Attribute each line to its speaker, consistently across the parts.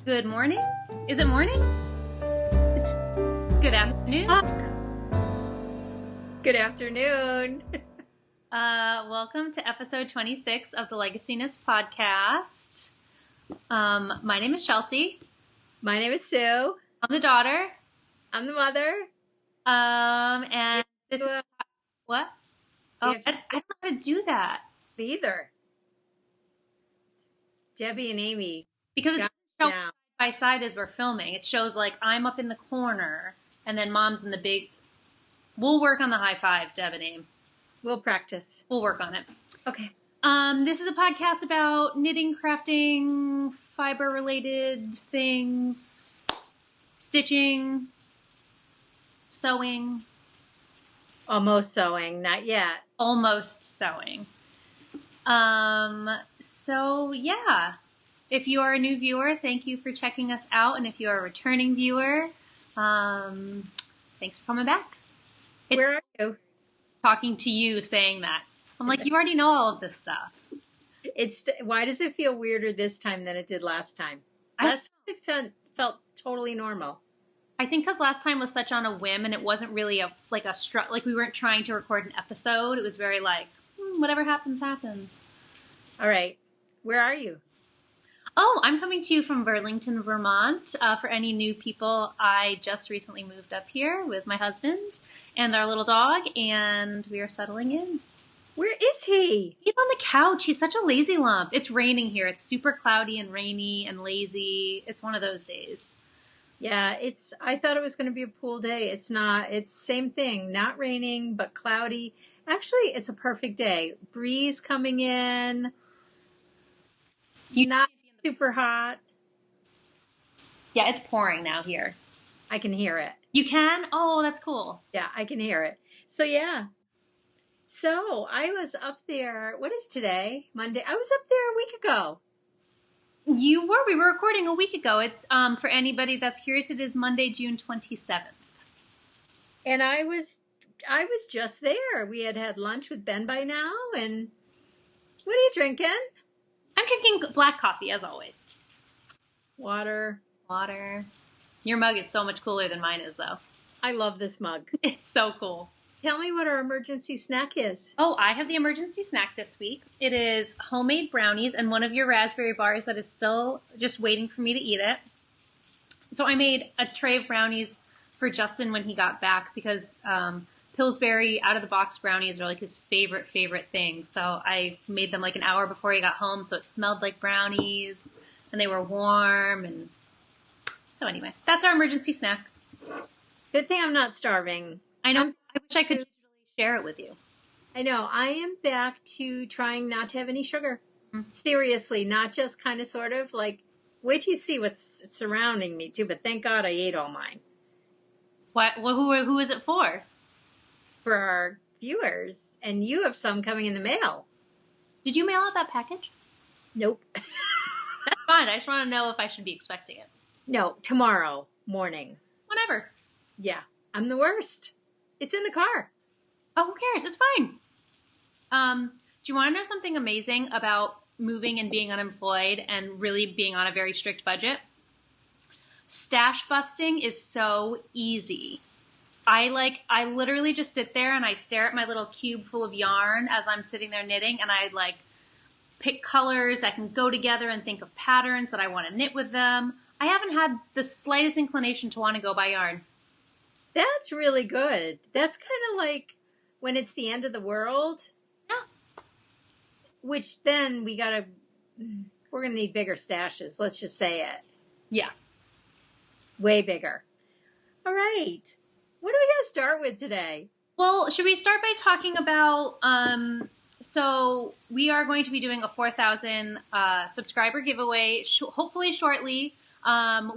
Speaker 1: Good morning? Is it morning? It's good afternoon.
Speaker 2: Good afternoon.
Speaker 1: Welcome to episode 26 of the LegacyKnitz podcast. My name is Chelsea.
Speaker 2: My name is Sue.
Speaker 1: I'm the daughter.
Speaker 2: I'm the mother.
Speaker 1: And this is what? Oh, I don't know how to do that.
Speaker 2: Either. Debbie and Amy.
Speaker 1: Because it doesn't show by side as we're filming. It shows like I'm up in the corner and then mom's in the big. We'll work on the high five, Deb and Amy.
Speaker 2: We'll practice.
Speaker 1: We'll work on it.
Speaker 2: Okay.
Speaker 1: This is a podcast about knitting, crafting, fiber-related things, stitching, sewing.
Speaker 2: Almost sewing, not yet.
Speaker 1: Almost sewing. So yeah, if you are a new viewer, thank you for checking us out. And if you are a returning viewer, thanks for coming back.
Speaker 2: Where are you?
Speaker 1: Talking to you saying that. I'm like, you already know all of this stuff.
Speaker 2: Why does it feel weirder this time than it did last time? Last time it felt totally normal.
Speaker 1: I think because last time was such on a whim and it wasn't really like we weren't trying to record an episode. It was very like, whatever happens, happens.
Speaker 2: All right. Where are you?
Speaker 1: Oh, I'm coming to you from Burlington, Vermont. For any new people, I just recently moved up here with my husband and our little dog, and we are settling in.
Speaker 2: Where is he?
Speaker 1: He's on the couch. He's such a lazy lump. It's raining here. It's super cloudy and rainy and lazy. It's one of those days.
Speaker 2: Yeah, I thought it was going to be a pool day. It's not. It's same thing. Not raining, but cloudy. Actually, it's a perfect day. Breeze coming in. Not super hot.
Speaker 1: Yeah, it's pouring now here.
Speaker 2: I can hear it.
Speaker 1: You can? Oh, that's cool.
Speaker 2: Yeah, I can hear it. So, yeah. So, I was up there. What is today? Monday. I was up there a week ago.
Speaker 1: You were. We were recording a week ago. It's for anybody that's curious, it is Monday, June 27th.
Speaker 2: And I was just there. We had lunch with Ben by now. And what are you drinking?
Speaker 1: I'm drinking black coffee, as always.
Speaker 2: Water.
Speaker 1: Your mug is so much cooler than mine is, though.
Speaker 2: I love this mug.
Speaker 1: It's so cool.
Speaker 2: Tell me what our emergency snack is.
Speaker 1: Oh, I have the emergency snack this week. It is homemade brownies and one of your raspberry bars that is still just waiting for me to eat it. So I made a tray of brownies for Justin when he got back because Pillsbury out-of-the-box brownies are like his favorite thing. So I made them like an hour before he got home, so it smelled like brownies, and they were warm. And so anyway, that's our emergency snack.
Speaker 2: Good thing I'm not starving.
Speaker 1: I know. I wish I could digitally share it with you.
Speaker 2: I know. I am back to trying not to have any sugar. Seriously, not just kind of sort of like, wait till you see what's surrounding me too. But thank God I ate all mine.
Speaker 1: What? Well, who is it for?
Speaker 2: For our viewers. And you have some coming in the mail.
Speaker 1: Did you mail out that package?
Speaker 2: Nope.
Speaker 1: That's fine. I just want to know if I should be expecting it.
Speaker 2: No, tomorrow morning.
Speaker 1: Whenever.
Speaker 2: Yeah. I'm the worst. It's in the car.
Speaker 1: Oh, who cares? It's fine. Do you want to know something amazing about moving and being unemployed and really being on a very strict budget? Stash busting is so easy. I literally just sit there and I stare at my little cube full of yarn as I'm sitting there knitting, and I like pick colors that can go together and think of patterns that I want to knit with them. I haven't had the slightest inclination to want to go buy yarn.
Speaker 2: That's really good. That's kind of like when it's the end of the world.
Speaker 1: Yeah.
Speaker 2: Which then we're going to need bigger stashes. Let's just say it.
Speaker 1: Yeah.
Speaker 2: Way bigger. All right. What are we going to start with today?
Speaker 1: Well, should we start by talking about, so we are going to be doing a 4,000 subscriber giveaway, hopefully shortly.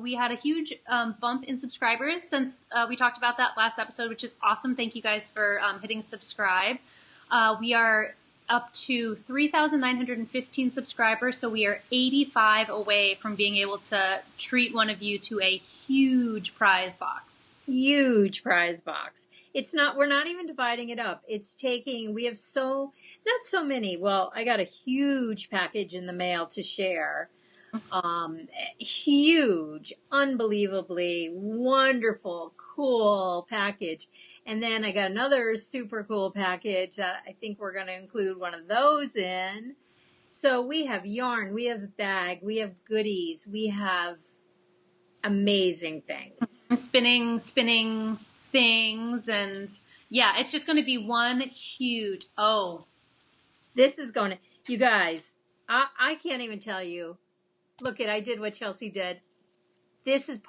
Speaker 1: We had a huge bump in subscribers since we talked about that last episode, which is awesome. Thank you guys for hitting subscribe. We are up to 3,915 subscribers, so we are 85 away from being able to treat one of you to a huge prize box.
Speaker 2: Huge prize box. We're not even dividing it up. We have not so many. Well, I got a huge package in the mail to share. Huge, unbelievably wonderful, cool package. And then I got another super cool package that I think we're going to include one of those in. So we have yarn, we have a bag, we have goodies, we have amazing things.
Speaker 1: Spinning things, and yeah, it's just going to be one huge,
Speaker 2: This is going to, you guys, I can't even tell you. Look I did what Chelsea did. This is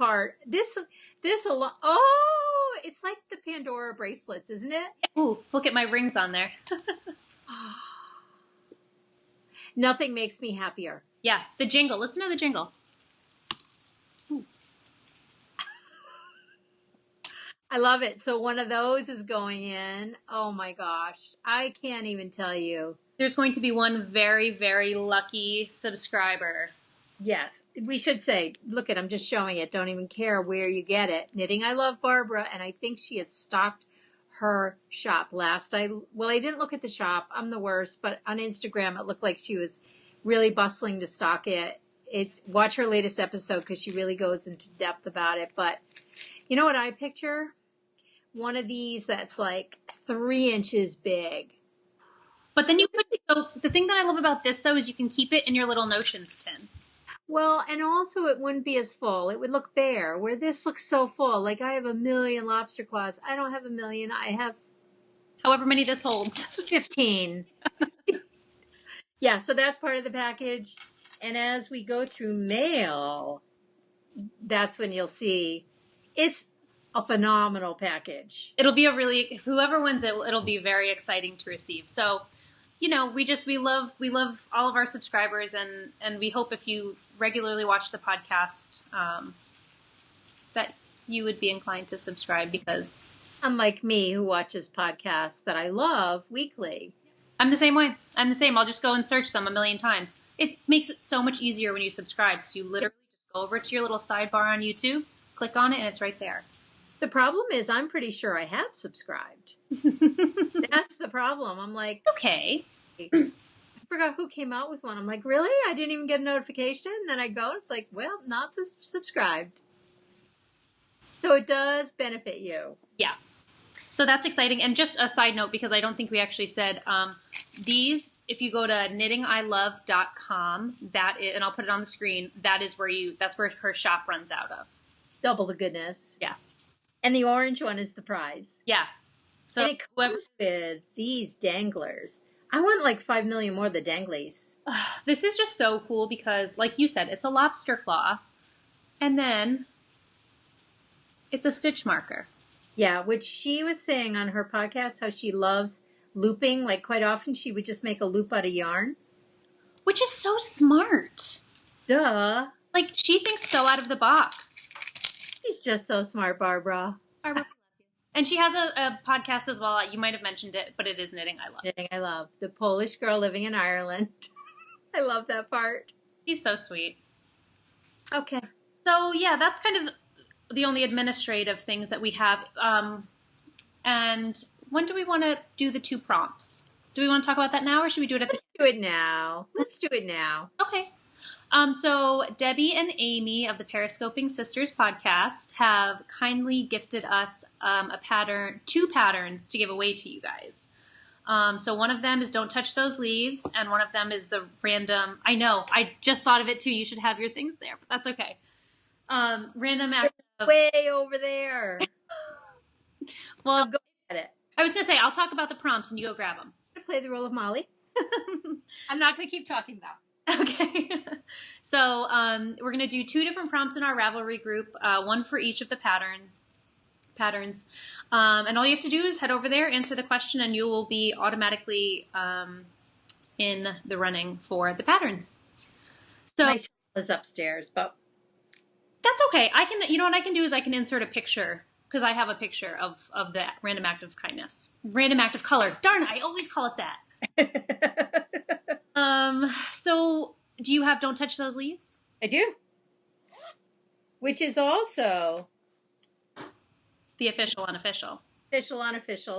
Speaker 2: this a lot. Oh, it's like the Pandora bracelets, isn't it?
Speaker 1: Ooh, look at my rings on there.
Speaker 2: Nothing makes me happier.
Speaker 1: Yeah, the jingle. Listen to the jingle.
Speaker 2: I love it. So one of those is going in. Oh my gosh. I can't even tell you.
Speaker 1: There's going to be one very, very lucky subscriber.
Speaker 2: Yes. We should say, look I'm just showing it. Don't even care where you get it. Knitting I Love Barbara. And I think she has stocked her shop. I didn't look at the shop. I'm the worst. But on Instagram, it looked like she was really bustling to stock it. Watch her latest episode because she really goes into depth about it. But you know what I picture? One of these that's like 3 inches big.
Speaker 1: But then so the thing that I love about this though is you can keep it in your little notions tin.
Speaker 2: Well, and also it wouldn't be as full. It would look bare, where this looks so full. Like I have 1 million lobster claws. I don't have 1 million. I have
Speaker 1: however many this holds.
Speaker 2: 15. Yeah, so that's part of the package. And as we go through mail, that's when you'll see it's a phenomenal package.
Speaker 1: It'll be whoever wins it, it'll be very exciting to receive. So, we love all of our subscribers, and we hope if you regularly watch the podcast, that you would be inclined to subscribe, because
Speaker 2: unlike me, who watches podcasts that I love weekly.
Speaker 1: I'm the same way. I'm the same. I'll just go and search them 1 million times. It makes it so much easier when you subscribe, because you literally just go over to your little sidebar on YouTube, click on it, and it's right there.
Speaker 2: The problem is I'm pretty sure I have subscribed. That's the problem. I'm like,
Speaker 1: okay.
Speaker 2: I forgot who came out with one. I'm like, really? I didn't even get a notification? And then I go, and it's like, well, not subscribed. So it does benefit you.
Speaker 1: Yeah. So that's exciting. And just a side note, because I don't think we actually said, these, if you go to knittingilove.com, and I'll put it on the screen, that's where her shop runs out of.
Speaker 2: Double the goodness.
Speaker 1: Yeah.
Speaker 2: And the orange one is the prize.
Speaker 1: Yeah. So
Speaker 2: and it comes with these danglers. I want like 5 million more of the danglies.
Speaker 1: This is just so cool because, like you said, it's a lobster claw. And then it's a stitch marker.
Speaker 2: Yeah, which she was saying on her podcast how she loves looping. Like quite often she would just make a loop out of yarn.
Speaker 1: Which is so smart.
Speaker 2: Duh.
Speaker 1: Like she thinks so out of the box.
Speaker 2: She's just so smart, Barbara.
Speaker 1: And she has a podcast as well. You might have mentioned it, but it is Knitting I Love.
Speaker 2: Knitting I Love. The Polish girl living in Ireland. I love that part.
Speaker 1: She's so sweet.
Speaker 2: Okay.
Speaker 1: So, yeah, that's kind of the only administrative things that we have. And when do we want to do the 2 prompts? Do we want to talk about that now, or should we do it at the end?
Speaker 2: Let's do it now. Let's do it now.
Speaker 1: Okay. So Debbie and Amy of the Periscoping Sisters podcast have kindly gifted us 2 patterns to give away to you guys. So one of them is Don't Touch Those Leaves, and one of them is the random, I know, I just thought of it too, you should have your things there, but that's okay. Random act of...
Speaker 2: Way over there.
Speaker 1: Well,
Speaker 2: I'll go at it.
Speaker 1: I was going to say, I'll talk about the prompts and you go grab them.
Speaker 2: I'm going to play the role of Molly. I'm not going to keep talking though.
Speaker 1: Okay. So we're going to do 2 different prompts in our Ravelry group, one for each of the patterns. And all you have to do is head over there, answer the question, and you will be automatically in the running for the patterns. So
Speaker 2: my shawl is upstairs, but
Speaker 1: that's okay. You know what I can do is I can insert a picture, because I have a picture of the random act of kindness. Random act of color. Darn, I always call it that. So do you have Don't Touch Those Leaves?
Speaker 2: I do. Which is also
Speaker 1: the official unofficial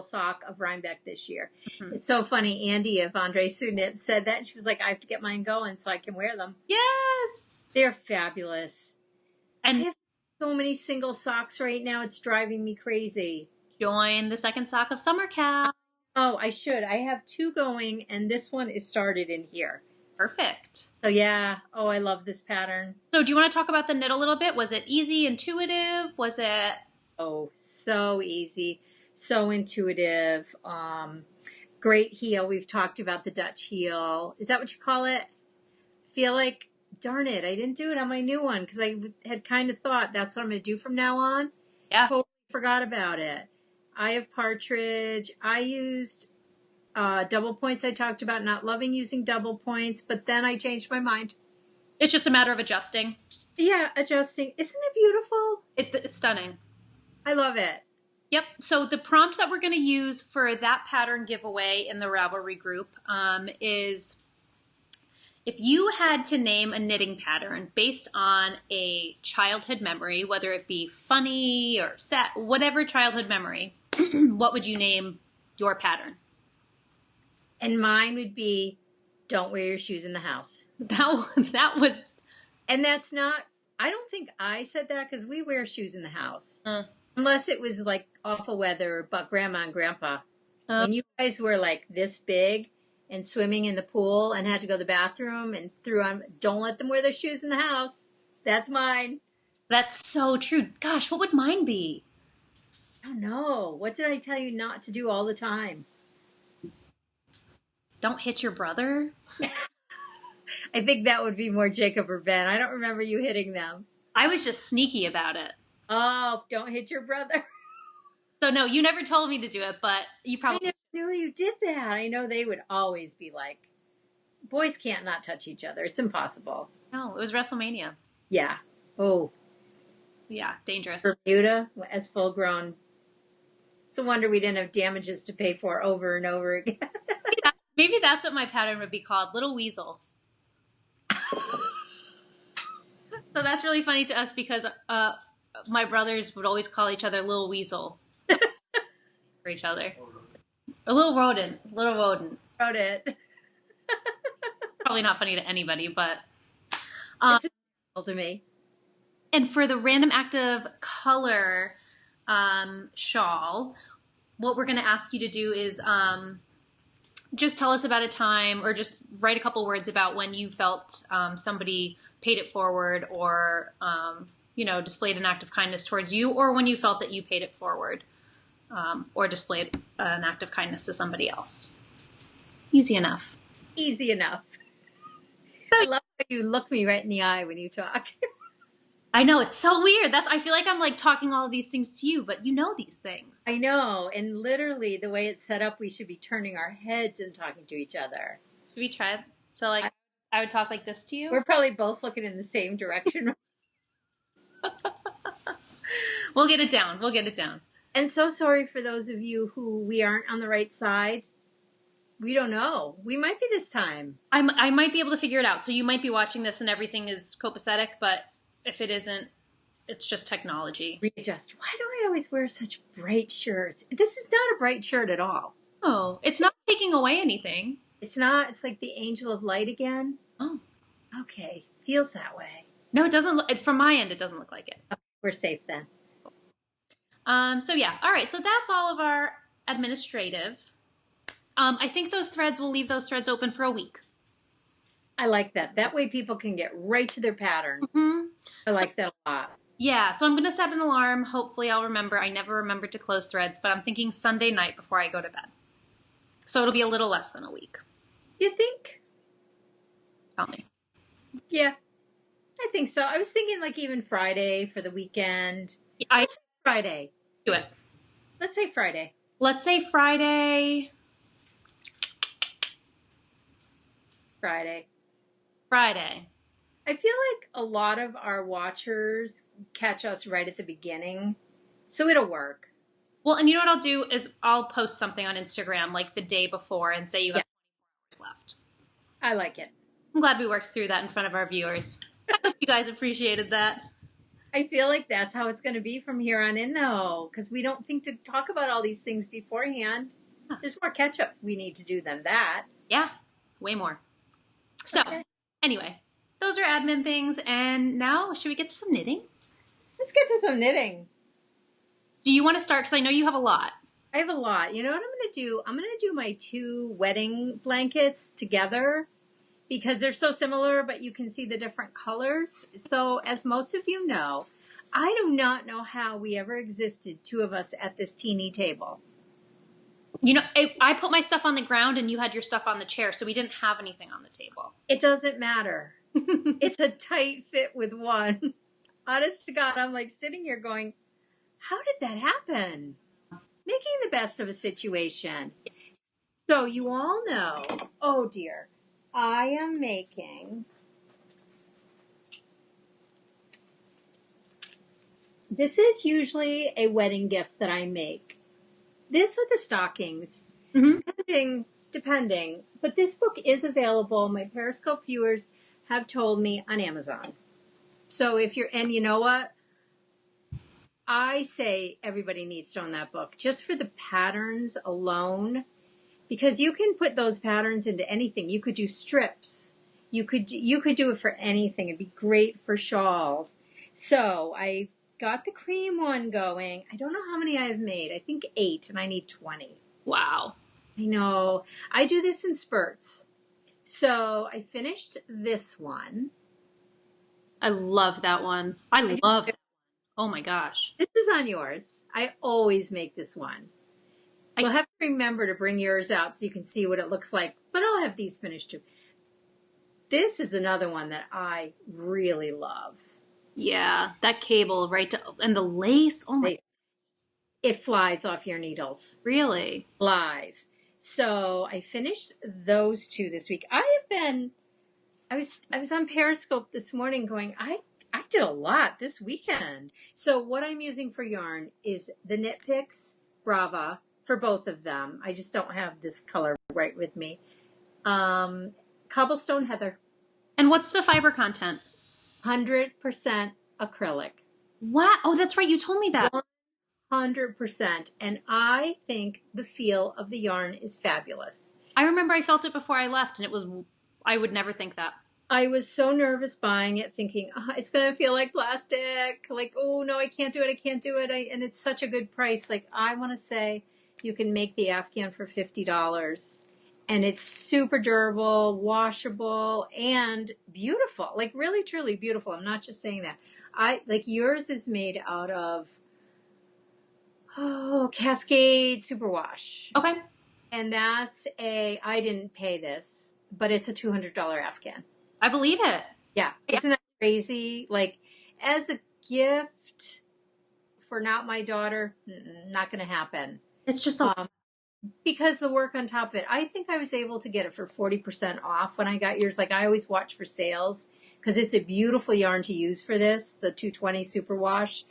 Speaker 2: sock of Rhinebeck this year.
Speaker 1: Mm-hmm.
Speaker 2: It's so funny. Andy of Andre Sue Knit said that. She was like, I have to get mine going so I can wear them.
Speaker 1: Yes.
Speaker 2: They're fabulous. I
Speaker 1: And
Speaker 2: have so many single socks right now. It's driving me crazy.
Speaker 1: join the second sock of summer cap.
Speaker 2: Oh, I should. I have 2 going, and this one is started in here.
Speaker 1: Perfect.
Speaker 2: So yeah. Oh, I love this pattern.
Speaker 1: So do you want to talk about the knit a little bit? Was it easy, intuitive? Was it...
Speaker 2: Oh, so easy, so intuitive. Great heel. We've talked about the Dutch heel. Is that what you call it? Feel like, darn it, I didn't do it on my new one because I had kind of thought that's what I'm going to do from now on.
Speaker 1: Yeah.
Speaker 2: Totally forgot about it. I have partridge. I used double points. I talked about not loving using double points, but then I changed my mind.
Speaker 1: It's just a matter of adjusting.
Speaker 2: Yeah, adjusting. Isn't it beautiful?
Speaker 1: It's stunning.
Speaker 2: I love it.
Speaker 1: Yep. So the prompt that we're going to use for that pattern giveaway in the Ravelry group is if you had to name a knitting pattern based on a childhood memory, whether it be funny or sad, whatever childhood memory, what would you name your pattern?
Speaker 2: And mine would be, don't wear your shoes in the house.
Speaker 1: That was...
Speaker 2: And that's not, I don't think I said that because we wear shoes in the house. Unless it was like awful weather, but grandma and grandpa. When you guys were like this big and swimming in the pool and had to go to the bathroom and threw on, don't let them wear their shoes in the house. That's mine.
Speaker 1: That's so true. Gosh, what would mine be?
Speaker 2: I don't know. What did I tell you not to do all the time?
Speaker 1: Don't hit your brother?
Speaker 2: I think that would be more Jacob or Ben. I don't remember you hitting them.
Speaker 1: I was just sneaky about it.
Speaker 2: Oh, don't hit your brother.
Speaker 1: So no, you never told me to do it, but you probably...
Speaker 2: I never knew you did that. I know they would always be like, boys can't not touch each other. It's impossible.
Speaker 1: No, it was WrestleMania.
Speaker 2: Yeah. Oh.
Speaker 1: Yeah, dangerous.
Speaker 2: Bermuda as full grown. It's a wonder we didn't have damages to pay for over and over again.
Speaker 1: Maybe that's what my pattern would be called, Little Weasel. So that's really funny to us because my brothers would always call each other Little Weasel for each other. A little rodent.
Speaker 2: Wrote it.
Speaker 1: Probably not funny to anybody, but...
Speaker 2: It's to me.
Speaker 1: And for the random active color shawl, what we're going to ask you to do is just tell us about a time or just write a couple words about when you felt somebody paid it forward or, displayed an act of kindness towards you, or when you felt that you paid it forward or displayed an act of kindness to somebody else. Easy enough.
Speaker 2: Easy enough. I love how you look me right in the eye when you talk.
Speaker 1: I know, it's so weird. I feel like I'm like talking all of these things to you, but you know these things.
Speaker 2: I know. And literally the way it's set up, we should be turning our heads and talking to each other.
Speaker 1: Should we try? So like I would talk like this to you?
Speaker 2: We're probably both looking in the same direction.
Speaker 1: We'll get it down.
Speaker 2: And so sorry for those of you who we aren't on the right side. We don't know. We might be this time.
Speaker 1: I might be able to figure it out. So you might be watching this and everything is copacetic, but if it isn't, it's just technology.
Speaker 2: Readjust. Why do I always wear such bright shirts? This is not a bright shirt at all.
Speaker 1: Oh, it's not taking away anything.
Speaker 2: It's not. It's like the angel of light again.
Speaker 1: Oh.
Speaker 2: Okay. Feels that way.
Speaker 1: No, it doesn't look, from my end, it doesn't look like it.
Speaker 2: Oh, we're safe then.
Speaker 1: So yeah. All right. So that's all of our administrative. I think we'll leave those threads open for a week.
Speaker 2: I like that. That way people can get right to their pattern.
Speaker 1: Mm-hmm.
Speaker 2: I like that a lot.
Speaker 1: Yeah, so I'm going to set an alarm. Hopefully I'll remember. I never remember to close threads, but I'm thinking Sunday night before I go to bed. So it'll be a little less than a week.
Speaker 2: You think?
Speaker 1: Tell me.
Speaker 2: Yeah, I think so. I was thinking like even Friday for the weekend.
Speaker 1: Let's
Speaker 2: say Friday.
Speaker 1: Do it.
Speaker 2: Let's say Friday.
Speaker 1: Let's say Friday. Friday.
Speaker 2: I feel like a lot of our watchers catch us right at the beginning, so it'll work.
Speaker 1: Well, and you know what I'll do is I'll post something on Instagram like the day before and say you have 24 hours left.
Speaker 2: I like it.
Speaker 1: I'm glad we worked through that in front of our viewers. I hope you guys appreciated that.
Speaker 2: I feel like that's how it's going to be from here on in, though, because we don't think to talk about all these things beforehand. There's more catch-up we need to do than that.
Speaker 1: Yeah, way more. So, anyway, those are admin things. And now, should we get to some knitting?
Speaker 2: Let's get to some knitting.
Speaker 1: Do you want to start? Because I know you have a lot.
Speaker 2: I have a lot. You know what I'm going to do? I'm going to do my 2 wedding blankets together because they're so similar, but you can see the different colors. So as most of you know, I do not know how we ever existed, 2 of us at this teeny table.
Speaker 1: You know, I put my stuff on the ground and you had your stuff on the chair, so we didn't have anything on the table.
Speaker 2: It doesn't matter. It's a tight fit with one. Honest to God, I'm like sitting here going, how did that happen? Making the best of a situation. So you all know, oh dear, I am making this is usually a wedding gift that I make. This with the stockings, depending. But this book is available. My Periscope viewers have told me on Amazon. So if you're, and you know what? I say everybody needs to own that book just for the patterns alone, because you can put those patterns into anything. You could do strips. You could do it for anything. It'd be great for shawls. So I got the cream one going. I don't know how many I have made. I think 8, and I need 20.
Speaker 1: Wow.
Speaker 2: I know. I do this in spurts. So I finished this one.
Speaker 1: I love that one. I love that. Oh my gosh.
Speaker 2: This is on yours. I always make this one. You'll have to remember to bring yours out so you can see what it looks like. But I'll have these finished too. This is another one that I really love.
Speaker 1: Yeah, that cable and the lace. Oh my.
Speaker 2: It flies off your needles.
Speaker 1: Really?
Speaker 2: Flies. So I finished those 2 this week. I was on Periscope this morning going, I did a lot this weekend. So what I'm using for yarn is the Knit Picks Brava for both of them. I just don't have this color right with me. Cobblestone Heather.
Speaker 1: And what's the fiber content?
Speaker 2: 100% acrylic.
Speaker 1: Wow. Oh, that's right. You told me that.
Speaker 2: 100%. And I think the feel of the yarn is fabulous.
Speaker 1: I remember I felt it before I left, and I would never think that.
Speaker 2: I was so nervous buying it, thinking, it's going to feel like plastic. Like, oh, no, I can't do it. And it's such a good price. Like, I want to say you can make the Afghan for $50. And it's super durable, washable, and beautiful. Like, really, truly beautiful. I'm not just saying that. Yours is made out of, Cascade Superwash.
Speaker 1: Okay.
Speaker 2: And I didn't pay this, but it's a $200 Afghan.
Speaker 1: I believe it.
Speaker 2: Yeah. Isn't that crazy? Like, as a gift for not my daughter, not going to happen.
Speaker 1: It's just
Speaker 2: because the work on top of it. I think I was able to get it for 40% off when I got yours. Like, I always watch for sales because it's a beautiful yarn to use for this, the 220 Superwash.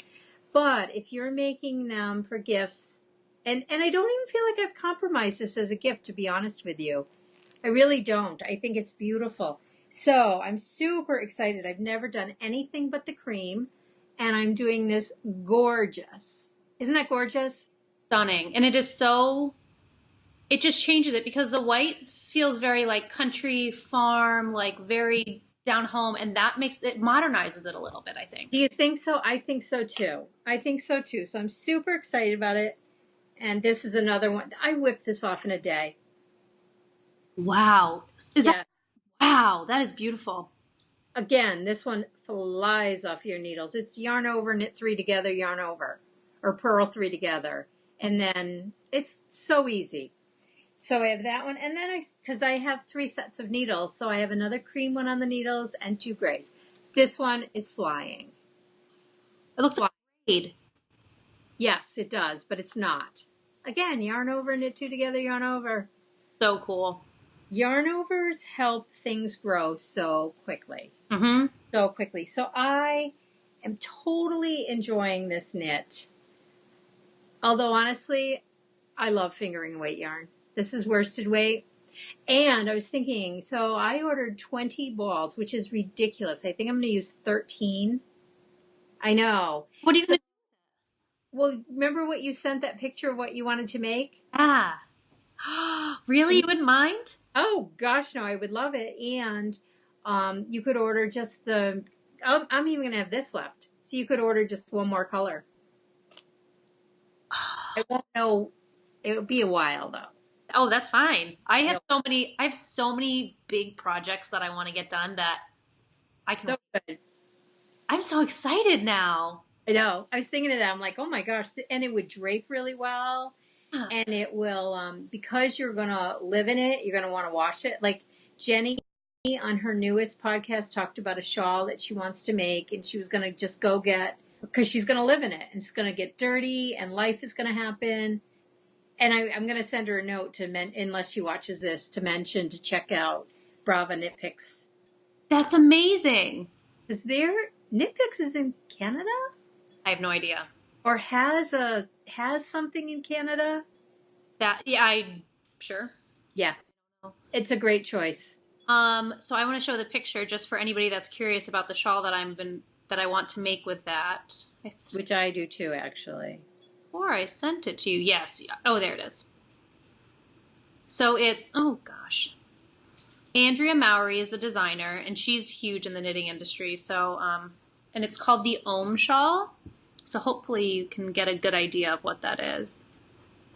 Speaker 2: But if you're making them for gifts, and I don't even feel like I've compromised this as a gift, to be honest with you. I really don't. I think it's beautiful. So I'm super excited. I've never done anything but the cream, and I'm doing this gorgeous. Isn't that gorgeous?
Speaker 1: Stunning. And it just changes it because the white feels very like country farm, like very down home, and that modernizes it a little bit, I think.
Speaker 2: Do you think so? I think so too. So I'm super excited about it. And this is another one. I whipped this off in a day.
Speaker 1: Wow. Wow, that is beautiful.
Speaker 2: Again, this one flies off your needles. It's yarn over, knit 3 together, yarn over, or purl 3 together. And then it's so easy. So I have that one. And then because I have 3 sets of needles, so I have another cream one on the needles and 2 grays. This one is flying.
Speaker 1: It looks like braid.
Speaker 2: Yes, it does, but it's not. Again, yarn over, knit 2 together, yarn over.
Speaker 1: So cool.
Speaker 2: Yarn overs help things grow so quickly.
Speaker 1: Mm-hmm.
Speaker 2: So quickly. So I am totally enjoying this knit. Although, honestly, I love fingering weight yarn. This is worsted weight. And I was thinking, so I ordered 20 balls, which is ridiculous. I think I'm going to use 13. I know.
Speaker 1: What are you going to do?
Speaker 2: Well, remember what you sent that picture of what you wanted to make?
Speaker 1: Really? You wouldn't mind?
Speaker 2: Oh, gosh, no, I would love it. And You could order just I'm even going to have this left. So you could order just one more color. I won't know. It'll be a while though.
Speaker 1: Oh, that's fine. I have so many big projects that I want to get done that I can.
Speaker 2: So good.
Speaker 1: I'm so excited now.
Speaker 2: I know. I was thinking of that. I'm like, oh my gosh. And it would drape really well. And it will, because you're going to live in it, you're going to want to wash it. Like Jenny on her newest podcast talked about a shawl that she wants to make, and she was going to just go get, because she's going to live in it, and it's going to get dirty, and life is going to happen. And I'm going to send her a note unless she watches this, to mention to check out Brava Knit Picks.
Speaker 1: That's amazing.
Speaker 2: Is there Knit Picks is in Canada?
Speaker 1: I have no idea.
Speaker 2: Or has something in Canada?
Speaker 1: Sure.
Speaker 2: Yeah. It's a great choice.
Speaker 1: So I want to show the picture just for anybody that's curious about the shawl that I want to make with that.
Speaker 2: Which I do too, actually.
Speaker 1: Or I sent it to you. Yes. Oh, there it is. So it's, oh gosh. Andrea Mowry is the designer, and she's huge in the knitting industry. So, and it's called the Ohm Shawl. So hopefully you can get a good idea of what that is.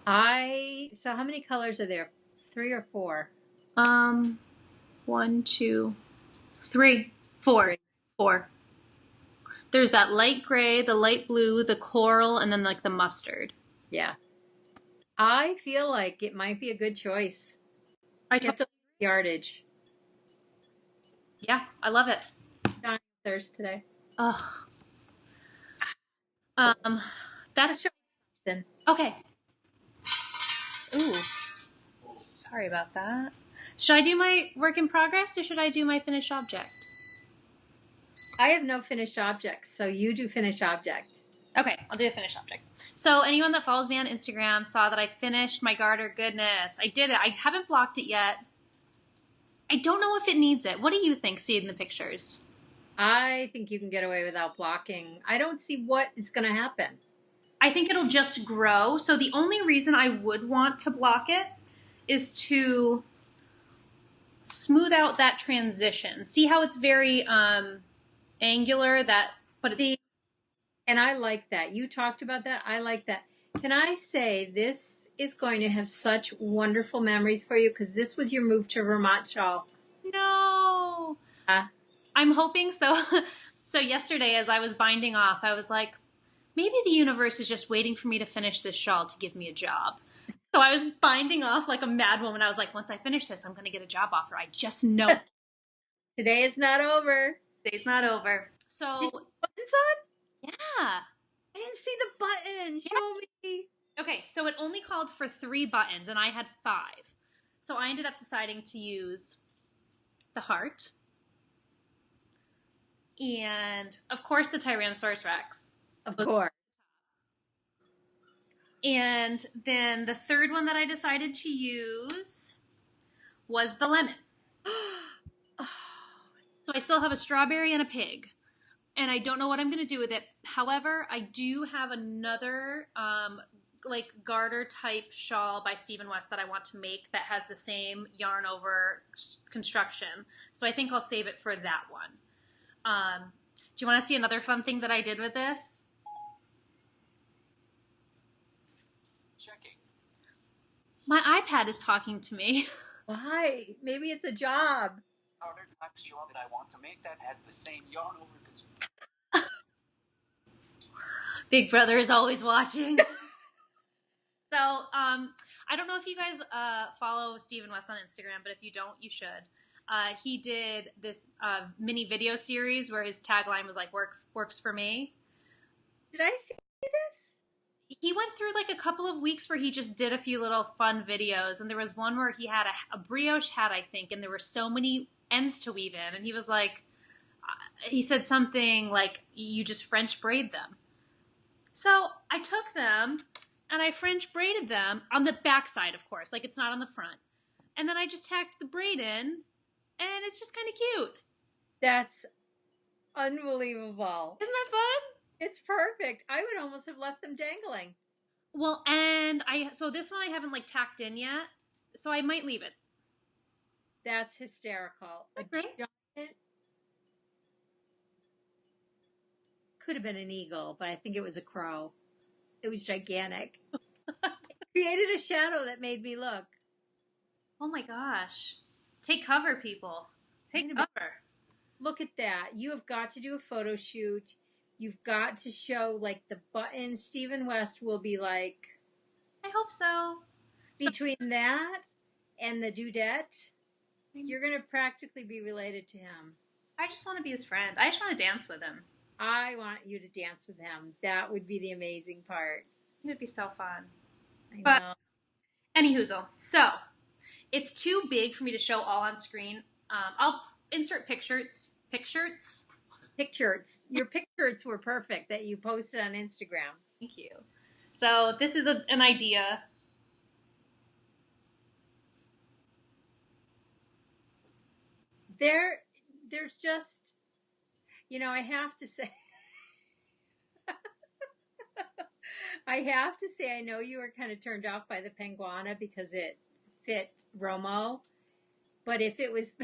Speaker 2: So how many colors are there? 3 or 4?
Speaker 1: 1, 2, 3, 4. 4. There's that light gray, the light blue, the coral, and then like the mustard.
Speaker 2: Yeah. I feel like it might be a good choice. I have to look at the yardage.
Speaker 1: Yeah, I love it.
Speaker 2: Dying of thirst today.
Speaker 1: Oh. That's
Speaker 2: something.
Speaker 1: Okay. Ooh. Sorry about that. Should I do my work in progress or should I do my finished object?
Speaker 2: I have no finished objects, so you do finished object.
Speaker 1: Okay, I'll do a finished object. So anyone that follows me on Instagram saw that I finished my garter. Goodness, I did it. I haven't blocked it yet. I don't know if it needs it. What do you think, seeing the pictures?
Speaker 2: I think you can get away without blocking. I don't see what is going to happen.
Speaker 1: I think it'll just grow. So the only reason I would want to block it is to smooth out that transition. See how it's very angular,
Speaker 2: and I like that. You talked about that. I like that. Can I say this is going to have such wonderful memories for you, because this was your move to Vermont shawl.
Speaker 1: No. I'm hoping so. So yesterday as I was binding off, I was like, maybe the universe is just waiting for me to finish this shawl to give me a job. So I was binding off like a mad woman. I was like, once I finish this, I'm going to get a job offer. I just know.
Speaker 2: Today is not over.
Speaker 1: Today's not over. So
Speaker 2: did you put buttons on?
Speaker 1: Yeah.
Speaker 2: I didn't see the button. Show me.
Speaker 1: Okay, so it only called for 3 buttons, and I had 5. So I ended up deciding to use the heart. And, of course, the Tyrannosaurus Rex.
Speaker 2: Of course.
Speaker 1: And then the third one that I decided to use was the lemon. So I still have a strawberry and a pig. And I don't know what I'm going to do with it. However, I do have another garter type shawl by Stephen West that I want to make that has the same yarn over construction. So I think I'll save it for that one. Do you want to see another fun thing that I did with this?
Speaker 3: Checking.
Speaker 1: My iPad is talking to me.
Speaker 2: Why? Maybe it's a job.
Speaker 3: Garter type shawl that I want to make that has the same yarn over construction.
Speaker 1: Big Brother is always watching. So, I don't know if you guys follow Stephen West on Instagram, but if you don't, you should. He did this mini video series where his tagline was like, works for me.
Speaker 2: Did I see this?
Speaker 1: He went through like a couple of weeks where he just did a few little fun videos. And there was one where he had a brioche hat, I think, and there were so many ends to weave in. And he was like, he said something like, you just French braid them. So I took them and I French braided them on the back side, of course, like it's not on the front. And then I just tacked the braid in, and it's just kind of cute.
Speaker 2: That's unbelievable.
Speaker 1: Isn't that fun?
Speaker 2: It's perfect. I would almost have left them dangling.
Speaker 1: Well, and so this one I haven't like tacked in yet, so I might leave it.
Speaker 2: That's hysterical. A
Speaker 1: right?
Speaker 2: giant It could have been an eagle, but I think it was a crow. It was gigantic. It created a shadow that made me look.
Speaker 1: Oh my gosh. Take cover, people. Take cover.
Speaker 2: Look at that. You have got to do a photo shoot. You've got to show like the buttons. Stephen West will be like,
Speaker 1: I hope so.
Speaker 2: between that and the dudette, you're going to practically be related to him.
Speaker 1: I just want to be his friend. I just want to dance with him.
Speaker 2: I want you to dance with him. That would be the amazing part.
Speaker 1: It would be so fun.
Speaker 2: I know.
Speaker 1: But anyhoozle. So, it's too big for me to show all on screen. I'll insert pictures.
Speaker 2: Pictures. Your pictures were perfect that you posted on Instagram.
Speaker 1: Thank you. So, this is an idea.
Speaker 2: There's just, I have to say, I know you were kind of turned off by the penguana because it fit Romo, but if it was,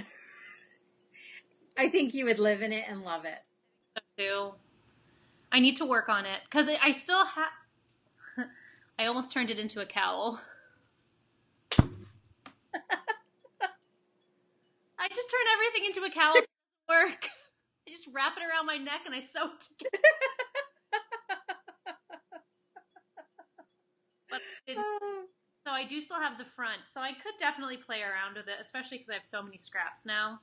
Speaker 2: I think you would live in it and love it.
Speaker 1: So too. I need to work on it because I still have. I almost turned it into a cowl. I just turned everything into a cowl. It doesn't work. I just wrap it around my neck and I sew it together. But so I do still have the front. So I could definitely play around with it, especially because I have so many scraps now.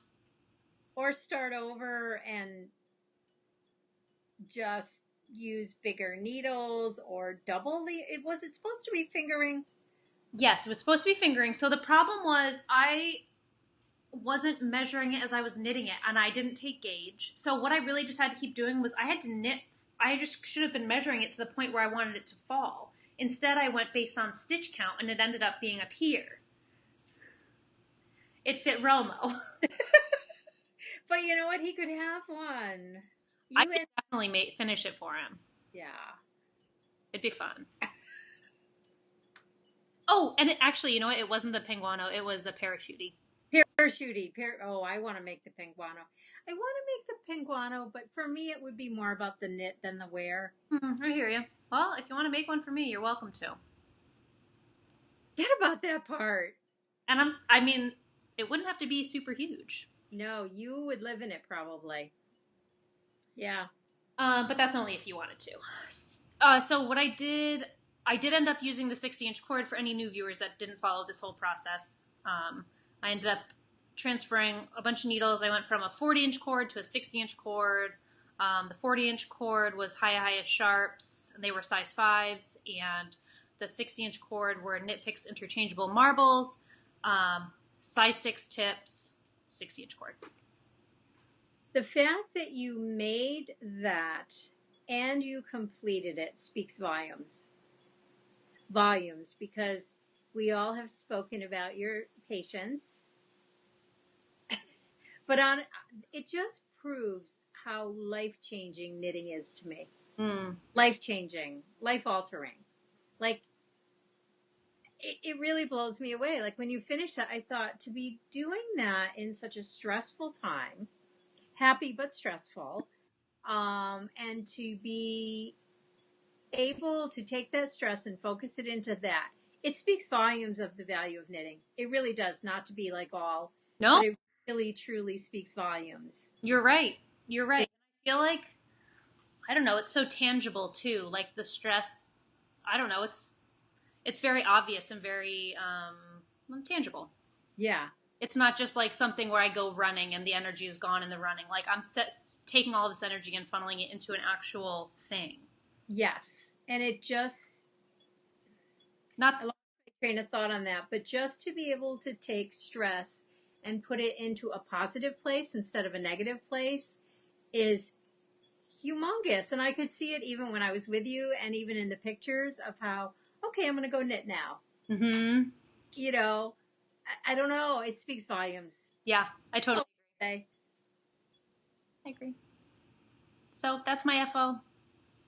Speaker 2: Or start over and just use bigger needles or double the. Was it supposed to be fingering?
Speaker 1: Yes, it was supposed to be fingering. So the problem was I wasn't measuring it as I was knitting it, and I didn't take gauge. So what I really just had to keep doing was I had to knit. I just should have been measuring it to the point where I wanted it to fall. Instead, I went based on stitch count, and it ended up being up here. It fit Romo.
Speaker 2: But you know what? He could have one.
Speaker 1: I could definitely finish it for him.
Speaker 2: Yeah.
Speaker 1: It'd be fun. Oh, and actually, you know what? It wasn't the penguano. It was the parachutey.
Speaker 2: Oh, I want to make the penguano. I want to make the penguano, but for me, it would be more about the knit than the wear.
Speaker 1: I hear you. Well, if you want to make one for me, you're welcome to.
Speaker 2: Forget about that part.
Speaker 1: And it wouldn't have to be super huge.
Speaker 2: No, you would live in it probably. Yeah.
Speaker 1: But that's only if you wanted to. So what I did end up using the 60-inch cord for any new viewers that didn't follow this whole process. I ended up transferring a bunch of needles. I went from a 40-inch cord to a 60-inch cord. The 40-inch cord was highest sharps, and they were size 5s, and the 60-inch cord were Knit Picks interchangeable marbles, size 6 tips, 60-inch cord.
Speaker 2: The fact that you made that and you completed it speaks volumes. Volumes, because we all have spoken about your patience. But it just proves how life-changing knitting is to me. Life-changing, life-altering. Like, it really blows me away. Like, when you finish that, I thought, to be doing that in such a stressful time, happy but stressful, and to be able to take that stress and focus it into that, it speaks volumes of the value of knitting. It really does, not to be like all.
Speaker 1: No.
Speaker 2: But it really, truly speaks volumes.
Speaker 1: You're right. I feel like, I don't know, it's so tangible too. Like the stress, I don't know, it's very obvious and very tangible.
Speaker 2: Yeah.
Speaker 1: It's not just like something where I go running and the energy is gone in the running. Like I'm taking all this energy and funneling it into an actual thing.
Speaker 2: Yes. And it just,
Speaker 1: not
Speaker 2: I lost my train of thought on that, but just to be able to take stress and put it into a positive place instead of a negative place is humongous. And I could see it even when I was with you and even in the pictures of how, okay, I'm going to go knit now.
Speaker 1: Mm-hmm.
Speaker 2: You know, I don't know. It speaks volumes.
Speaker 1: Yeah, I totally
Speaker 2: agree.
Speaker 1: I agree. So that's my FO.
Speaker 2: All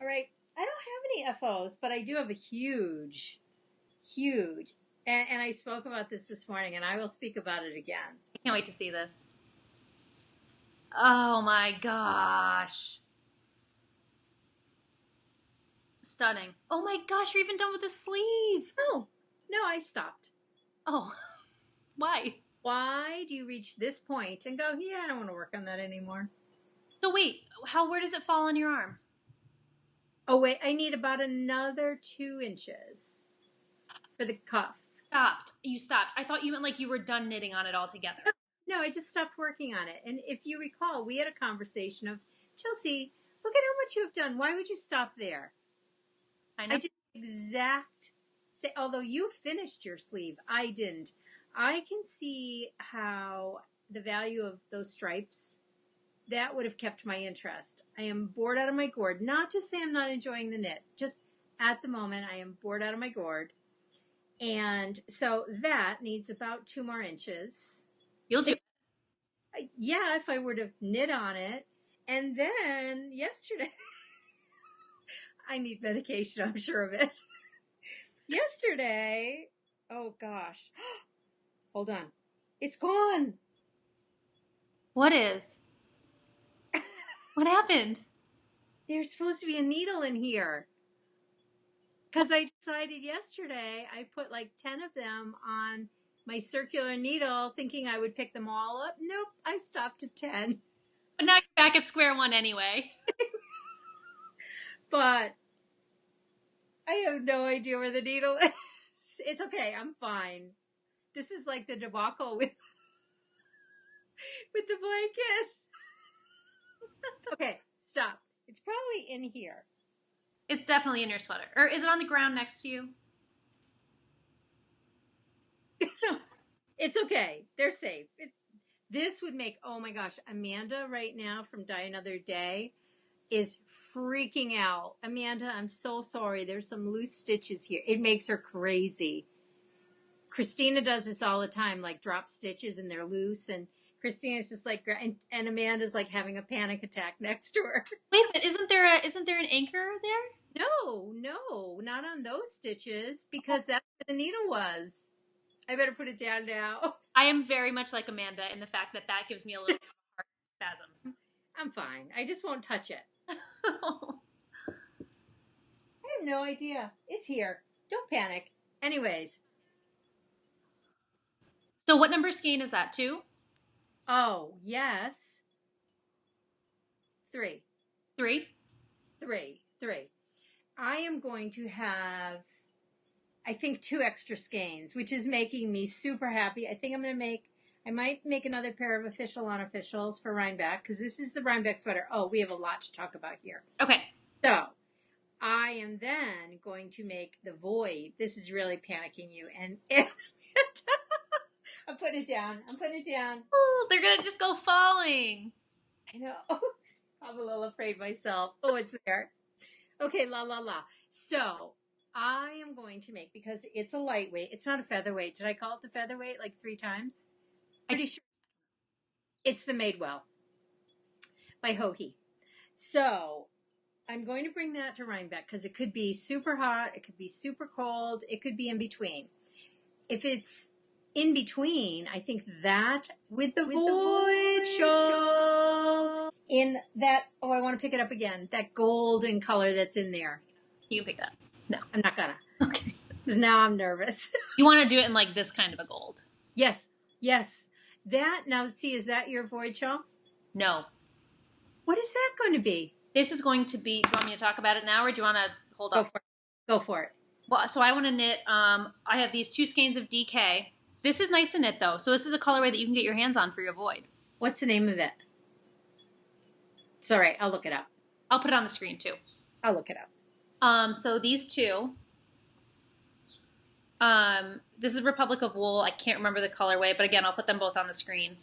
Speaker 2: right. I don't have any FOs, but I do have a huge, and I spoke about this morning, and I will speak about it again.
Speaker 1: I can't wait to see this. Oh my gosh. Stunning. Oh my gosh, you're even done with the sleeve.
Speaker 2: No, I stopped.
Speaker 1: Oh, why?
Speaker 2: Why do you reach this point and go, yeah, I don't want to work on that anymore?
Speaker 1: So wait, where does it fall on your arm?
Speaker 2: Oh, wait, I need about another 2 inches for the cuff.
Speaker 1: You stopped. I thought you meant like you were done knitting on it altogether.
Speaker 2: No, I just stopped working on it. And if you recall, we had a conversation of, Chelsea, look at how much you have done. Why would you stop there?
Speaker 1: I know.
Speaker 2: I did exact say, although you finished your sleeve, I didn't. I can see how the value of those stripes, that would have kept my interest. I am bored out of my gourd. Not to say I'm not enjoying the knit. Just at the moment, I am bored out of my gourd. And so that needs about 2 more inches.
Speaker 1: You'll do.
Speaker 2: Yeah, if I were to knit on it. And then yesterday, I need medication, I'm sure of it. Yesterday, oh gosh. Hold on. It's gone.
Speaker 1: What is? What happened?
Speaker 2: There's supposed to be a needle in here. Because I decided yesterday, I put like 10 of them on my circular needle, thinking I would pick them all up. Nope, I stopped at 10.
Speaker 1: But now you're back at square one anyway.
Speaker 2: But I have no idea where the needle is. It's okay, I'm fine. This is like the debacle with the blanket. Okay, stop. It's probably in here.
Speaker 1: It's definitely in your sweater. Or is it on the ground next to you?
Speaker 2: It's okay. They're safe. This would make, oh my gosh, Amanda right now from Die Another Day is freaking out. Amanda, I'm so sorry. There's some loose stitches here. It makes her crazy. Christina does this all the time, like drop stitches and they're loose. And Christina's just like, and Amanda's like having a panic attack next to her.
Speaker 1: Wait, but isn't there an anchor there?
Speaker 2: No, not on those stitches because that's where the needle was. I better put it down now.
Speaker 1: I am very much like Amanda in the fact that gives me a little heart spasm.
Speaker 2: I'm fine. I just won't touch it. I have no idea. It's here. Don't panic. Anyways.
Speaker 1: So what number skein is that? 2?
Speaker 2: Oh, yes. 3.
Speaker 1: 3?
Speaker 2: 3. I am going to have, I think, 2 extra skeins, which is making me super happy. I think I might make another pair of official unofficials for Rhinebeck, because this is the Rhinebeck sweater. Oh, we have a lot to talk about here.
Speaker 1: Okay.
Speaker 2: So, I am then going to make the void. This is really panicking you. And I'm putting it down.
Speaker 1: Oh, they're going to just go falling.
Speaker 2: I know. I'm a little afraid myself. Oh, it's there. Okay, la. So, I am going to make, because it's a lightweight. It's not a featherweight. Did I call it the featherweight like 3 times? Pretty sure. It's the Madewell by Hoagie. So, I'm going to bring that to Rhinebeck because it could be super hot. It could be super cold. It could be in between. If it's in between, I think that with the void shawl in that, oh, I want to pick it up again, that golden color that's in there.
Speaker 1: You can pick it up. No.
Speaker 2: I'm not gonna.
Speaker 1: Okay.
Speaker 2: Because now I'm nervous.
Speaker 1: You want to do it in like this kind of a gold.
Speaker 2: Yes. That, now see, is that your void shawl?
Speaker 1: No.
Speaker 2: What is that going to be?
Speaker 1: This is going to be, do you want me to talk about it now or do you want to hold off?
Speaker 2: Go for it.
Speaker 1: Well, so I want to knit, I have these 2 skeins of DK. This is nice to knit though. So this is a colorway that you can get your hands on for your void.
Speaker 2: What's the name of it? It's all right. I'll look it up.
Speaker 1: I'll put it on the screen too.
Speaker 2: I'll look it up.
Speaker 1: So these 2, this is Republic of Wool. I can't remember the colorway, but again, I'll put them both on the screen.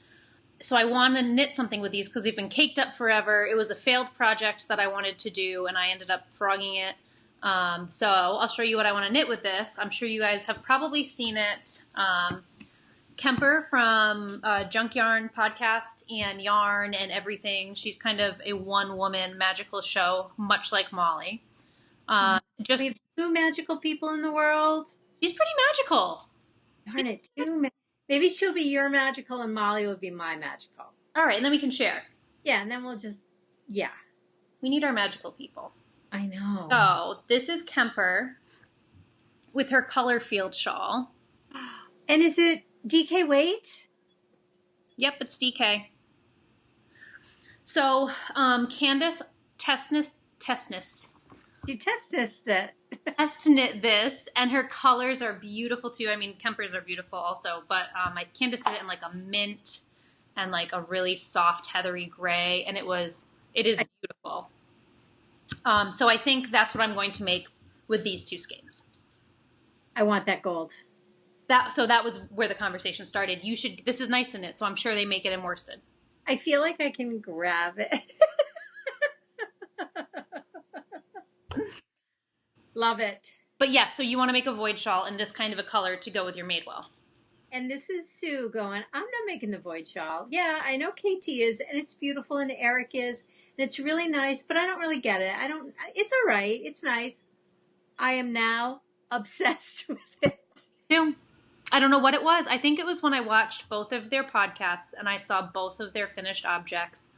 Speaker 1: So I want to knit something with these because they've been caked up forever. It was a failed project that I wanted to do, and I ended up frogging it. So I'll show you what I want to knit with this. I'm sure you guys have probably seen it. Kemper from Junk Yarn podcast and Yarn and everything. She's kind of a one-woman magical show, much like Molly.
Speaker 2: We have 2 magical people in the world.
Speaker 1: She's pretty magical.
Speaker 2: Darn it, 2 maybe she'll be your magical and Molly will be my magical.
Speaker 1: All right, and then we can share.
Speaker 2: Yeah, and then we'll just, yeah.
Speaker 1: We need our magical people.
Speaker 2: I know.
Speaker 1: So this is Kemper with her color field shawl.
Speaker 2: And is it DK weight?
Speaker 1: Yep, it's DK. So Candace Testness.
Speaker 2: You test it.
Speaker 1: Tested this, and her colors are beautiful too. I mean, Kemper's are beautiful also, but Candace did it in like a mint and like a really soft heathery gray, and it is beautiful. So I think that's what I'm going to make with these two skeins.
Speaker 2: I want that gold.
Speaker 1: That was where the conversation started. This is nice in it, so I'm sure they make it in worsted.
Speaker 2: I feel like I can grab it. Love it.
Speaker 1: But yes, so you want to make a void shawl in this kind of a color to go with your Madewell.
Speaker 2: And this is Sue going, I'm not making the void shawl. Yeah, I know KT is, and it's beautiful, and Eric is, and it's really nice, but I don't really get it. It's all right. It's nice. I am now obsessed with it.
Speaker 1: Too. I don't know what it was. I think it was when I watched both of their podcasts and I saw both of their finished objects.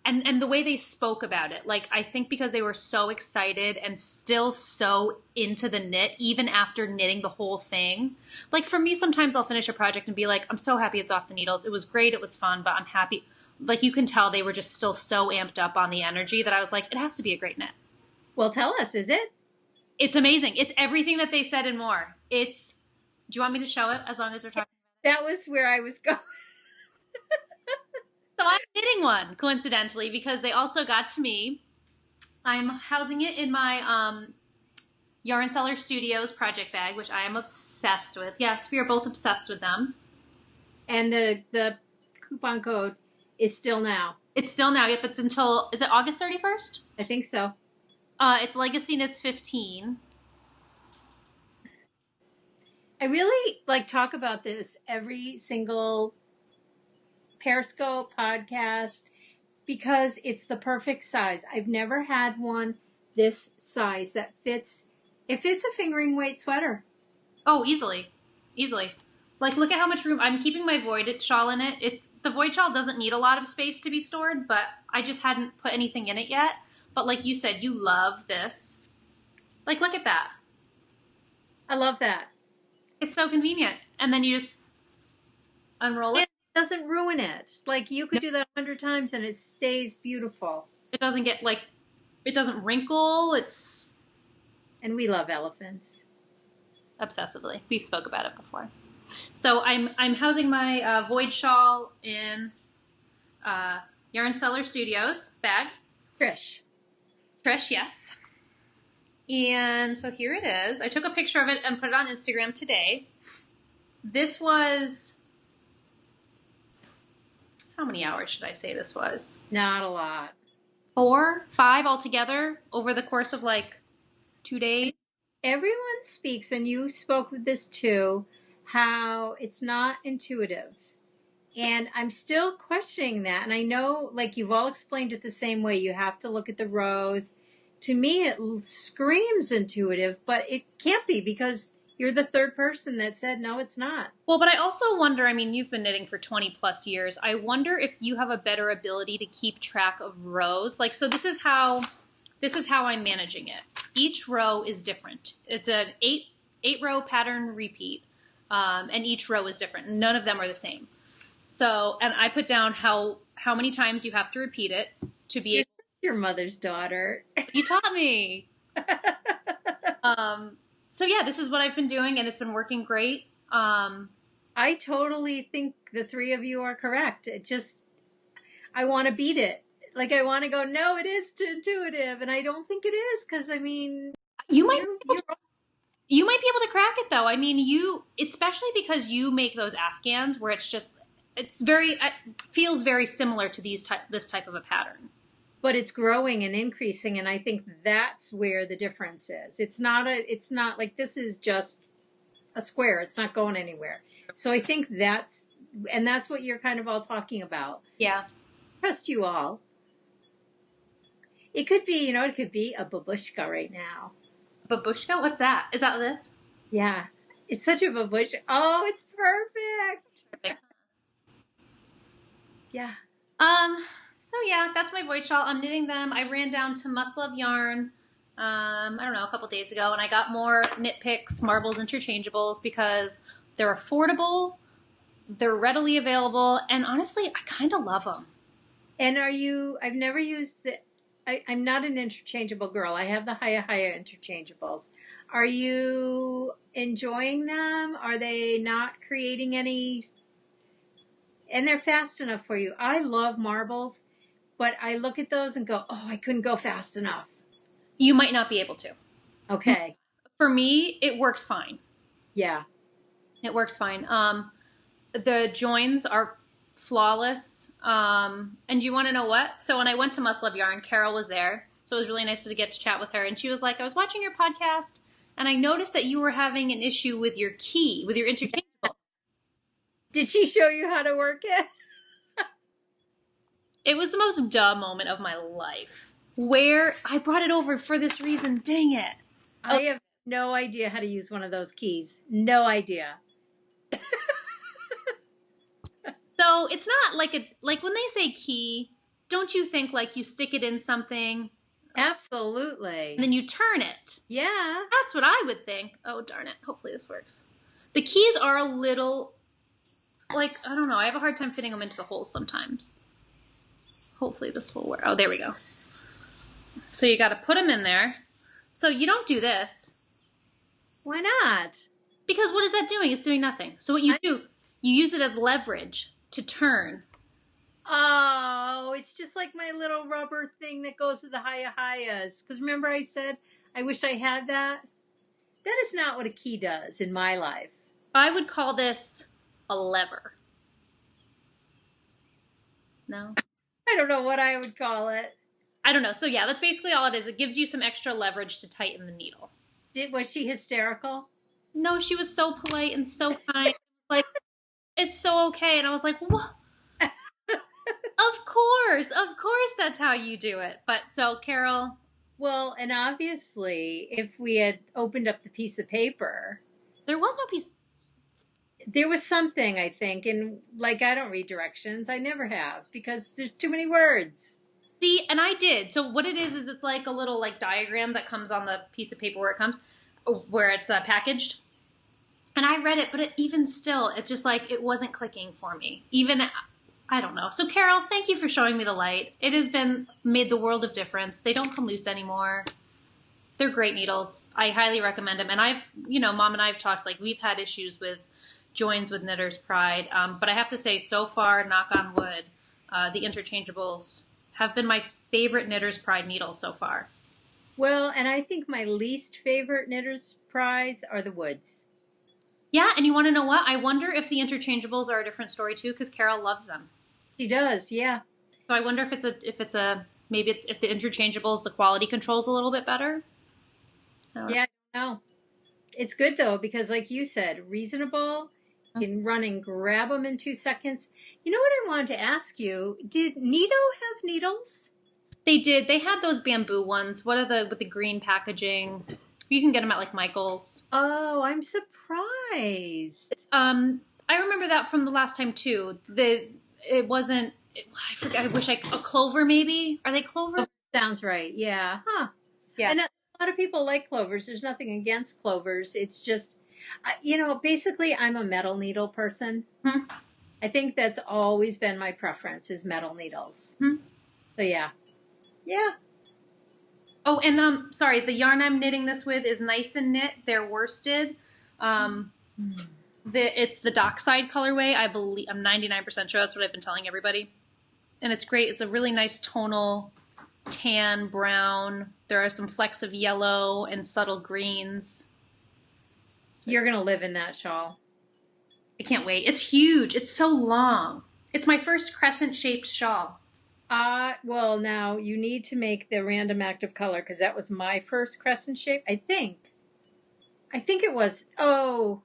Speaker 1: And the way they spoke about it, like I think because they were so excited and still so into the knit, even after knitting the whole thing. Like for me, sometimes I'll finish a project and be like, I'm so happy it's off the needles. It was great. It was fun, but I'm happy. Like you can tell they were just still so amped up on the energy that I was like, it has to be a great knit.
Speaker 2: Well, tell us, is it?
Speaker 1: It's amazing. It's everything that they said and more. Do you want me to show it as long as we're talking?
Speaker 2: That was where I was going.
Speaker 1: So I'm knitting one, coincidentally, because they also got to me. I'm housing it in my Yarn Seller Studios project bag, which I am obsessed with. Yes, we are both obsessed with them.
Speaker 2: And the coupon code is still now.
Speaker 1: It's still now. Yep, it's until, is it August 31st?
Speaker 2: I think so.
Speaker 1: It's LegacyKnitz 15.
Speaker 2: I really talk about this every single Periscope podcast because it's the perfect size. I've never had one this size that fits. It fits a fingering weight sweater.
Speaker 1: Oh, easily. Like, look at how much room. I'm keeping my void shawl in it. The void shawl doesn't need a lot of space to be stored, but I just hadn't put anything in it yet. But like you said, you love this. Like, look at that.
Speaker 2: I love that.
Speaker 1: It's so convenient. And then you just unroll it.
Speaker 2: It doesn't ruin it. Like, you could do that 100 times and it stays beautiful.
Speaker 1: It doesn't get, it doesn't wrinkle.
Speaker 2: And we love elephants.
Speaker 1: Obsessively. We spoke about it before. So I'm housing my void shawl in Yarn Seller Studios bag.
Speaker 2: Trish,
Speaker 1: yes. And so here it is. I took a picture of it and put it on Instagram today. This was, how many hours should I say this was?
Speaker 2: not a lot.
Speaker 1: 4, 5 altogether over the course of 2 days.
Speaker 2: Everyone speaks, and you spoke with this too, how it's not intuitive. And I'm still questioning that. And I know, you've all explained it the same way. You have to look at the rows. To me, it screams intuitive, but it can't be because you're the third person that said, no, it's not.
Speaker 1: Well, but I also wonder, you've been knitting for 20 plus years. I wonder if you have a better ability to keep track of rows. So this is how I'm managing it. Each row is different. It's an 8-row pattern repeat, and each row is different. None of them are the same. So, and I put down how many times you have to repeat it to be able.
Speaker 2: Your mother's daughter.
Speaker 1: You taught me. So yeah, this is what I've been doing, and it's been working great.
Speaker 2: I totally think the three of you are correct. I want to beat it. I want to go, no, it is too intuitive, and I don't think it is because
Speaker 1: you might be able to crack it though. Especially because you make those Afghans where it feels very similar to this type of a pattern.
Speaker 2: But it's growing and increasing, and I think that's where the difference is. It's not like this is just a square. It's not going anywhere. So I think that's what you're kind of all talking about.
Speaker 1: Yeah.
Speaker 2: Trust you all. It could be, it could be a babushka right now.
Speaker 1: Babushka? What's that? Is that this?
Speaker 2: Yeah. It's such a babushka. Oh, it's perfect.
Speaker 1: Perfect.
Speaker 2: Yeah.
Speaker 1: So yeah, that's my void shawl. I'm knitting them. I ran down to Must Love Yarn, I don't know, a couple days ago, and I got more knit picks, marbles, interchangeables because they're affordable, they're readily available, and honestly, I kind of love them.
Speaker 2: And I've never used I'm not an interchangeable girl. I have the Haya interchangeables. Are you enjoying them? Are they not creating any? And they're fast enough for you. I love marbles, but I look at those and go, oh, I couldn't go fast enough.
Speaker 1: You might not be able to.
Speaker 2: Okay.
Speaker 1: For me, it works fine.
Speaker 2: Yeah.
Speaker 1: It works fine. The joins are flawless. And you want to know what? So when I went to Must Love Yarn, Carol was there. So it was really nice to get to chat with her. And she was like, I was watching your podcast and I noticed that you were having an issue with your key, with your interchangeable.
Speaker 2: Did she show you how to work it?
Speaker 1: It was the most dumb moment of my life. Where I brought it over for this reason. Dang it.
Speaker 2: I have no idea how to use one of those keys. No idea.
Speaker 1: So it's not like when they say key, don't you think like you stick it in something?
Speaker 2: Absolutely.
Speaker 1: And then you turn it.
Speaker 2: Yeah.
Speaker 1: That's what I would think. Oh, darn it. Hopefully this works. The keys are a little, like, I don't know. I have a hard time fitting them into the holes sometimes. Hopefully this will work. Oh, there we go. So you got to put them in there. So you don't do this.
Speaker 2: Why not?
Speaker 1: Because what is that doing? It's doing nothing. So what you do, you use it as leverage to turn.
Speaker 2: Oh, it's just like my little rubber thing that goes with the Hayas. Because remember I said, I wish I had that? That is not what a key does in my life.
Speaker 1: I would call this a lever. No?
Speaker 2: I don't know what I would call it.
Speaker 1: I don't know. So yeah, that's basically all it is. It gives you some extra leverage to tighten the needle.
Speaker 2: Was she hysterical?
Speaker 1: No, she was so polite and so kind. Like, it's so okay. And I was like, what? Of course that's how you do it. But so, Carol.
Speaker 2: Well, and obviously, if we had opened up the piece of paper.
Speaker 1: There was no piece.
Speaker 2: There was something, I think. And like, I don't read directions. I never have because there's too many words.
Speaker 1: See, and I did. So what it is it's like a little like diagram that comes on the piece of paper where it's packaged. And I read it, but even still, it's just like it wasn't clicking for me. Even, I don't know. So Carol, thank you for showing me the light. It has made the world of difference. They don't come loose anymore. They're great needles. I highly recommend them. And Mom and I have talked, like we've had issues with joins with Knitter's Pride. But I have to say, so far, knock on wood, the interchangeables have been my favorite Knitter's Pride needles so far.
Speaker 2: Well, and I think my least favorite Knitter's Prides are the woods.
Speaker 1: Yeah, and you want to know what? I wonder if the interchangeables are a different story too, because Carol loves them.
Speaker 2: She does, yeah.
Speaker 1: So I wonder if the interchangeables, the quality control's a little bit better.
Speaker 2: Yeah, I don't know. It's good though, because like you said, reasonable. You can run and grab them in 2 seconds. You know what I wanted to ask you? Did Nido have needles?
Speaker 1: They did. They had those bamboo ones. What are with the green packaging? You can get them at like Michael's.
Speaker 2: Oh, I'm surprised.
Speaker 1: I remember that from the last time too. It wasn't. I forgot. A clover maybe? Are they clover?
Speaker 2: Oh, sounds right. Yeah. Huh.
Speaker 1: Yeah.
Speaker 2: And a lot of people like clovers. There's nothing against clovers. It's just, basically I'm a metal needle person.
Speaker 1: Hmm.
Speaker 2: I think that's always been my preference is metal needles.
Speaker 1: Hmm.
Speaker 2: So yeah. Yeah.
Speaker 1: Oh, and sorry, the yarn I'm knitting this with is Nice and Knit. They're worsted. It's the Dockside colorway. I believe I'm 99% sure that's what I've been telling everybody, and it's great. It's a really nice tonal tan brown. There are some flecks of yellow and subtle greens.
Speaker 2: So you're gonna live in that shawl.
Speaker 1: I can't wait. It's huge. It's so long. It's my first crescent-shaped shawl.
Speaker 2: Well, now you need to make the random active color because that was my first crescent shape. I think it was. Oh,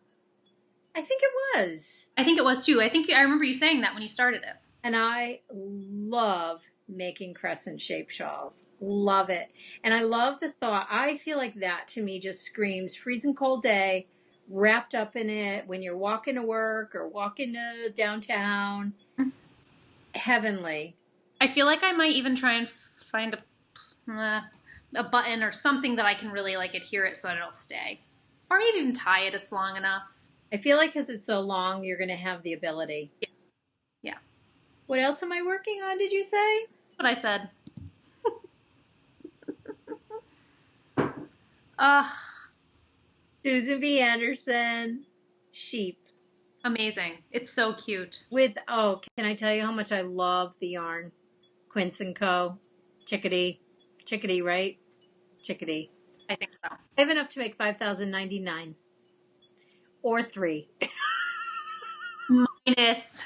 Speaker 2: I think it was.
Speaker 1: I think it was too. I remember you saying that when you started it.
Speaker 2: And I love making crescent shaped shawls. Love it. And I love the thought. I feel like that to me just screams freezing cold day, wrapped up in it when you're walking to work or walking to downtown. Heavenly.
Speaker 1: I feel like I might even try and find a button or something that I can really like adhere it so that it'll stay. Or maybe even tie it. It's long enough.
Speaker 2: I feel like because it's so long, you're going to have the ability.
Speaker 1: Yeah.
Speaker 2: What else am I working on, did you say?
Speaker 1: That's what I said.
Speaker 2: Susan B. Anderson, sheep.
Speaker 1: Amazing. It's so cute.
Speaker 2: With, oh, can I tell you how much I love the yarn? Quince & Co. Chickadee. Chickadee, right? Chickadee.
Speaker 1: I think so.
Speaker 2: I have enough to make $5,099. Or 3.
Speaker 1: Minus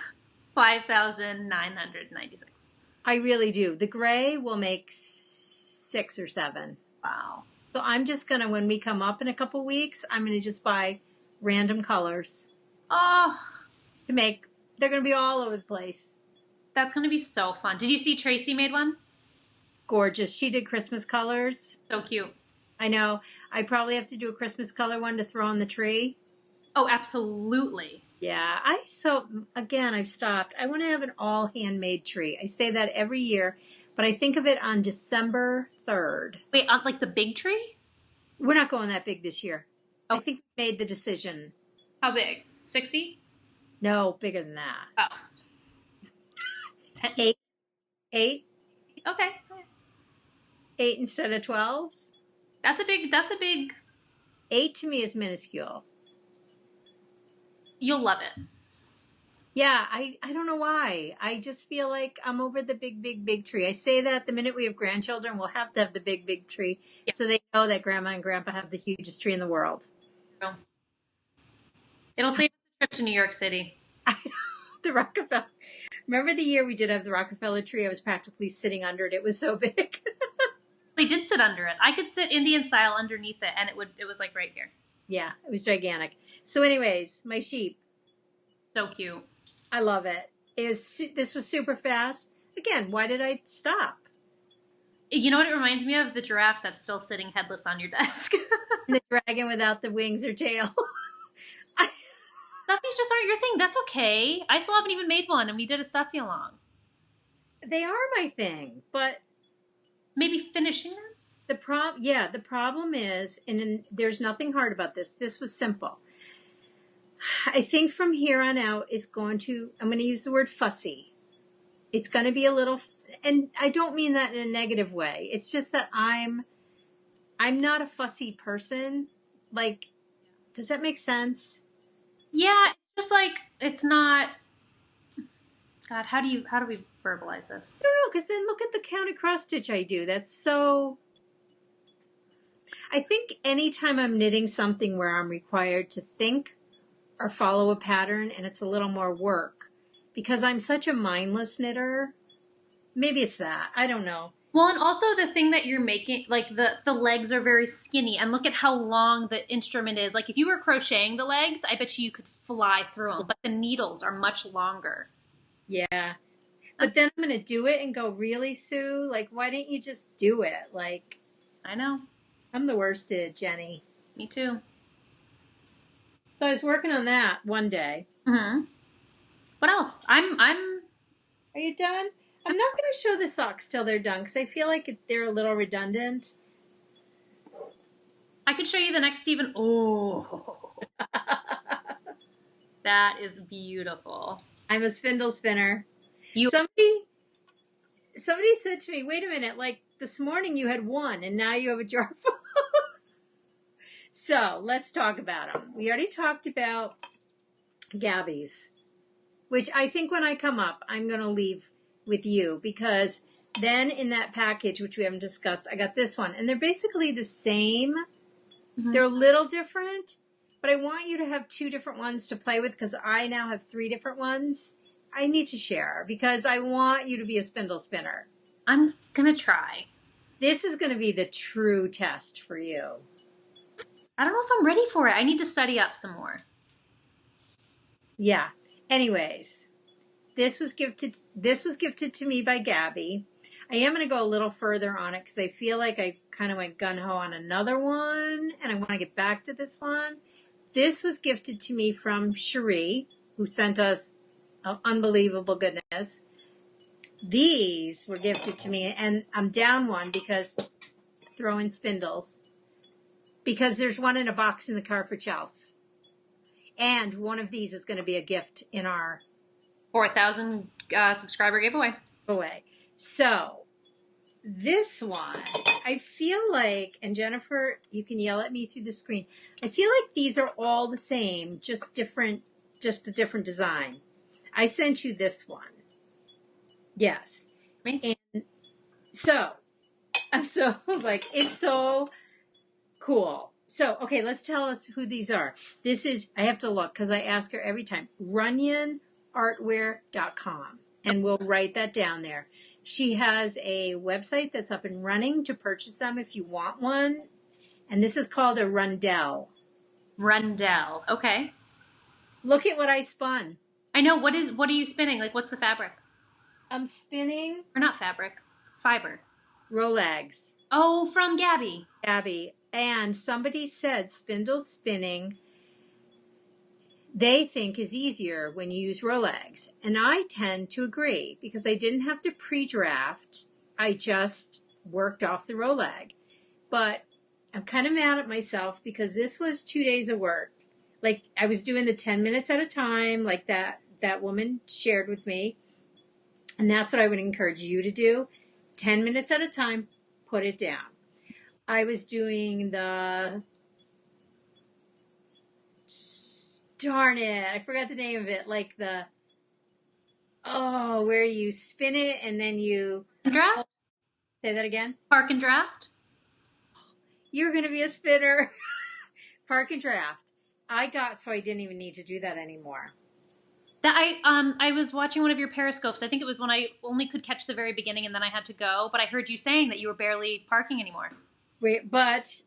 Speaker 1: 5,996.
Speaker 2: I really do. The gray will make 6 or 7.
Speaker 1: Wow.
Speaker 2: So I'm just going to, when we come up in a couple weeks, I'm going to just buy random colors
Speaker 1: Oh,
Speaker 2: to make. They're going to be all over the place.
Speaker 1: that's going to be so fun. Did you see Tracy made one?
Speaker 2: Gorgeous. She did Christmas colors.
Speaker 1: So cute.
Speaker 2: I know. I probably have to do a Christmas color one to throw on the tree.
Speaker 1: Oh, absolutely.
Speaker 2: Yeah. Again, I've stopped. I want to have an all handmade tree. I say that every year, but I think of it on December 3rd.
Speaker 1: Wait, on like the big tree?
Speaker 2: We're not going that big this year.
Speaker 1: Oh.
Speaker 2: I think we made the decision.
Speaker 1: How big? 6 feet?
Speaker 2: No, bigger than that.
Speaker 1: Oh.
Speaker 2: 8? 8?
Speaker 1: Okay.
Speaker 2: 8 instead of 12?
Speaker 1: That's a big,
Speaker 2: 8 to me is minuscule.
Speaker 1: you'll love it.
Speaker 2: Yeah, I don't know why. I just feel like I'm over the big tree. I say that the minute we have grandchildren, we'll have to have the big tree.
Speaker 1: Yeah.
Speaker 2: So they know that grandma and grandpa have the hugest tree in the world.
Speaker 1: It'll save us a trip to New York City.
Speaker 2: The Rockefeller. Remember the year we did have the Rockefeller tree? I was practically sitting under it. It was so big.
Speaker 1: They did sit under it. I could sit Indian style underneath it, and it was like right here.
Speaker 2: Yeah, it was gigantic. So anyways, my sheep.
Speaker 1: So cute.
Speaker 2: I love it. This was super fast. Again, why did I stop?
Speaker 1: You know what it reminds me of? The giraffe that's still sitting headless on your desk.
Speaker 2: And the dragon without the wings or tail.
Speaker 1: Stuffies just aren't your thing. That's okay. I still haven't even made one, and we did a stuffy along.
Speaker 2: They are my thing, but
Speaker 1: Maybe finishing them?
Speaker 2: the problem is, and there's nothing hard about this. This was simple. I think from here on out I'm going to use the word fussy. It's going to be a little, and I don't mean that in a negative way. It's just that I'm not a fussy person. Like, does that make sense?
Speaker 1: Yeah, it's just like, it's not... God, how do we verbalize this?
Speaker 2: I don't know, because then look at the counted cross stitch I do. That's so... I think anytime I'm knitting something where I'm required to think or follow a pattern and it's a little more work, because I'm such a mindless knitter, maybe it's that. I don't know.
Speaker 1: Well, and also the thing that you're making, like the legs are very skinny, and look at how long the instrument is. Like if you were crocheting the legs, I bet you could fly through them, but the needles are much longer.
Speaker 2: Yeah. But then I'm going to do it and go, really, Sue? Like, why didn't you just do it? Like,
Speaker 1: I know.
Speaker 2: I'm the worsted, Jenny.
Speaker 1: Me too.
Speaker 2: So I was working on that one day.
Speaker 1: Mm-hmm. What else?
Speaker 2: Are you done? I'm not going to show the socks till they're done because I feel like they're a little redundant.
Speaker 1: I could show you the next Stephen. Oh. That is beautiful.
Speaker 2: I'm a spindle spinner.
Speaker 1: You
Speaker 2: Somebody said to me, wait a minute, like this morning you had one and now you have a jar full. So let's talk about them. We already talked about Gabby's, which I think when I come up, I'm going to leave with you because then in that package, which we haven't discussed, I got this one and they're basically the same. Mm-hmm. They're a little different, but I want you to have 2 different ones to play with because I now have 3 different ones. I need to share because I want you to be a spindle spinner.
Speaker 1: I'm going to try.
Speaker 2: This is going to be the true test for you.
Speaker 1: I don't know if I'm ready for it. I need to study up some more.
Speaker 2: Yeah. Anyways, this was gifted to me by Gabby. I am going to go a little further on it because I feel like I kind of went gung-ho on another one and I want to get back to this one. This was gifted to me from Cherie, who sent us unbelievable goodness. These were gifted to me, and I'm down one because throwing spindles. Because there's one in a box in the car for Chelsea. And one of these is going to be a gift in our
Speaker 1: 4,000 subscriber giveaway.
Speaker 2: So, this one, I feel like, and Jennifer, you can yell at me through the screen. I feel like these are all the same, just a different design. I sent you this one. Yes.
Speaker 1: Me?
Speaker 2: And so, I'm so, like, it's so cool. So, okay, let's tell us who these are. This is, I have to look because I ask her every time, RunyonArtwear.com. And we'll write that down there. She has a website that's up and running to purchase them if you want one. And this is called a rundell.
Speaker 1: Rundell. Okay.
Speaker 2: Look at what I spun.
Speaker 1: I know. What are you spinning? Like, what's the fabric?
Speaker 2: I'm spinning.
Speaker 1: Or not fabric. Fiber.
Speaker 2: Rolags.
Speaker 1: Oh, from Gabby.
Speaker 2: And somebody said spindle spinning they think is easier when you use Rolags. And I tend to agree because I didn't have to pre-draft. I just worked off the Rolag. But I'm kind of mad at myself because this was 2 days of work. Like I was doing the 10 minutes at a time like that woman shared with me. And that's what I would encourage you to do. 10 minutes at a time, put it down. I was doing the, darn it, I forgot the name of it, like the, where you spin it and then you...
Speaker 1: Draft?
Speaker 2: Say that again?
Speaker 1: Park and draft?
Speaker 2: You're going to be a spinner. Park and draft. So I didn't even need to do that anymore.
Speaker 1: I was watching one of your periscopes. I think it was when I only could catch the very beginning and then I had to go. But I heard you saying that you were barely parking anymore.
Speaker 2: But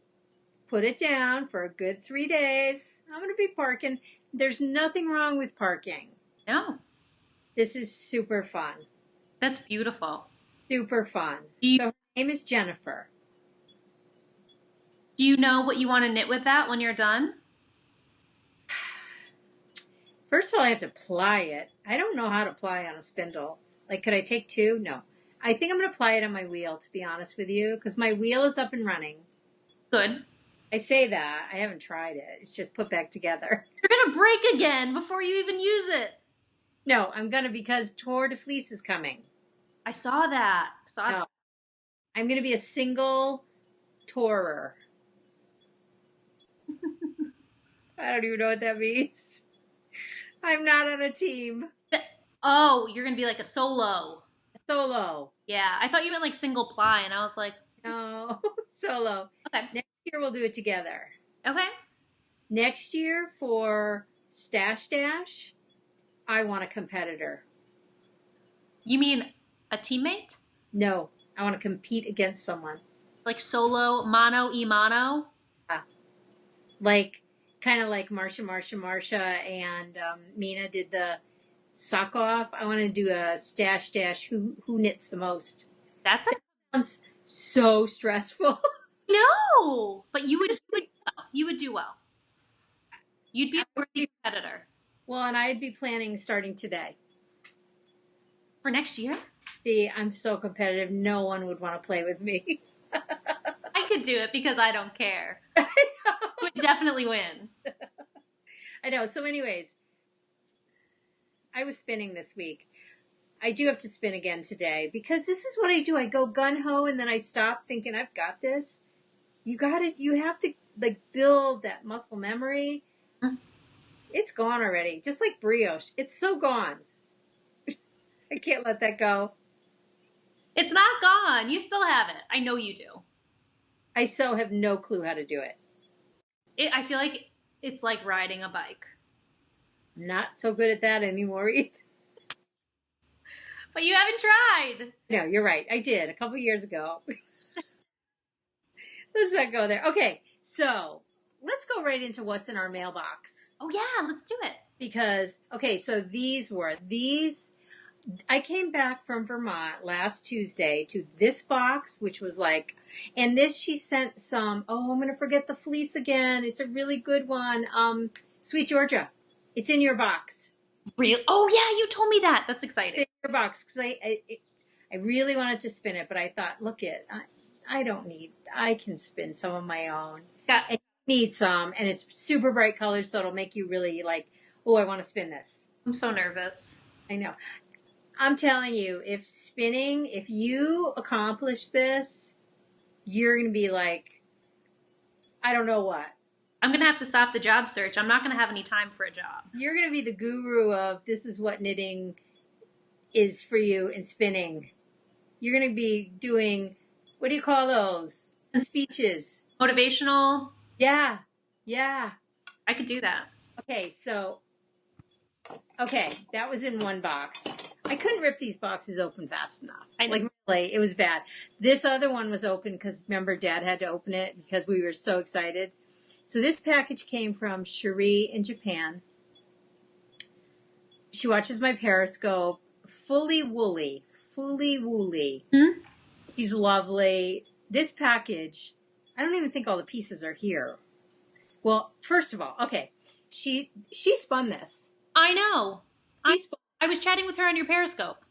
Speaker 2: put it down for a good 3 days. I'm going to be parking. There's nothing wrong with parking.
Speaker 1: No.
Speaker 2: This is super fun.
Speaker 1: That's beautiful.
Speaker 2: Super fun. So her name is Jennifer.
Speaker 1: Do you know what you want to knit with that when you're done?
Speaker 2: First of all, I have to ply it. I don't know how to ply on a spindle. Like, could I take two? No. I think I'm going to ply it on my wheel, to be honest with you, because my wheel is up and running.
Speaker 1: Good.
Speaker 2: I say that. I haven't tried it. It's just put back together.
Speaker 1: You're going to break again before you even use it.
Speaker 2: No, I'm going to because Tour de Fleece is coming.
Speaker 1: I saw that.
Speaker 2: No. I'm going to be a single tourer. I don't even know what that means. I'm not on a team.
Speaker 1: Oh, you're going to be like a solo.
Speaker 2: Solo.
Speaker 1: Yeah, I thought you meant like single ply, and I was like...
Speaker 2: No, solo.
Speaker 1: Okay.
Speaker 2: Next year we'll do it together.
Speaker 1: Okay.
Speaker 2: Next year for Stash Dash, I want a competitor.
Speaker 1: You mean a teammate?
Speaker 2: No, I want to compete against someone.
Speaker 1: Like solo, mono, e-mono?
Speaker 2: Yeah. Kind of like Marsha, and Mina did the sock off. I want to do a Stash Dash. Who knits the most?
Speaker 1: That
Speaker 2: sounds so stressful.
Speaker 1: No, but you would do well. You'd be a worthy competitor.
Speaker 2: Well, and I'd be planning starting today.
Speaker 1: For next year?
Speaker 2: See, I'm so competitive. No one would want to play with me.
Speaker 1: I could do it because I don't care. Would definitely win.
Speaker 2: I know. So anyways, I was spinning this week. I do have to spin again today because this is what I do. I go gun-ho and then I stop thinking I've got this. You have to like build that muscle memory. Mm-hmm. It's gone already. Just like brioche. It's so gone. I can't let that go.
Speaker 1: It's not gone. You still have it. I know you do.
Speaker 2: I so have no clue how to do it.
Speaker 1: I feel like it's like riding a bike.
Speaker 2: Not so good at that anymore either.
Speaker 1: But you haven't tried.
Speaker 2: No, you're right. I did a couple years ago. Let's not go there. Okay, so let's go right into what's in our mailbox.
Speaker 1: Oh, yeah, let's do it.
Speaker 2: Because, okay, so these. I came back from Vermont last Tuesday to this box, which was like, and this she sent some, I'm going to forget the fleece again. It's a really good one. Sweet Georgia. It's in your box.
Speaker 1: Real? Oh, yeah, you told me that. That's exciting.
Speaker 2: It's in your box. Because I really wanted to spin it, but I thought, look I don't need, I can spin some of my own.
Speaker 1: Yeah.
Speaker 2: And you need some, and it's super bright colors, so it'll make you really like, oh, I want to spin this.
Speaker 1: I'm so nervous.
Speaker 2: I know. I'm telling you, if you accomplish this, you're going to be like, I don't know what.
Speaker 1: I'm going to have to stop the job search. I'm not going to have any time for a job.
Speaker 2: You're going to be the guru of this is what knitting is for you in spinning. You're going to be doing, what do you call those? Speeches.
Speaker 1: Motivational.
Speaker 2: Yeah. Yeah.
Speaker 1: I could do that.
Speaker 2: Okay, that was in one box. I couldn't rip these boxes open fast enough.
Speaker 1: I know.
Speaker 2: Like, really, it was bad. This other one was open because, remember, Dad had to open it because we were so excited. So this package came from Cherie in Japan. She watches my Periscope. Fully woolly.
Speaker 1: Hmm?
Speaker 2: She's lovely. This package, I don't even think all the pieces are here. Well, first of all, okay, she spun this.
Speaker 1: I know. I was chatting with her on your Periscope.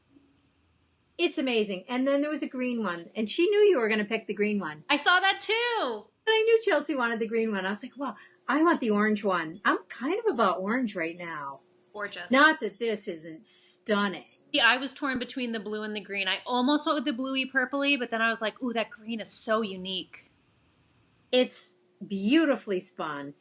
Speaker 2: It's amazing. And then there was a green one. And she knew you were going to pick the green one.
Speaker 1: I saw that too.
Speaker 2: And I knew Chelsea wanted the green one. I was like, well, I want the orange one. I'm kind of about orange right now.
Speaker 1: Gorgeous.
Speaker 2: Not that this isn't stunning.
Speaker 1: See, I was torn between the blue and the green. I almost went with the bluey purpley, but then I was like, ooh, that green is so unique.
Speaker 2: It's beautifully spun.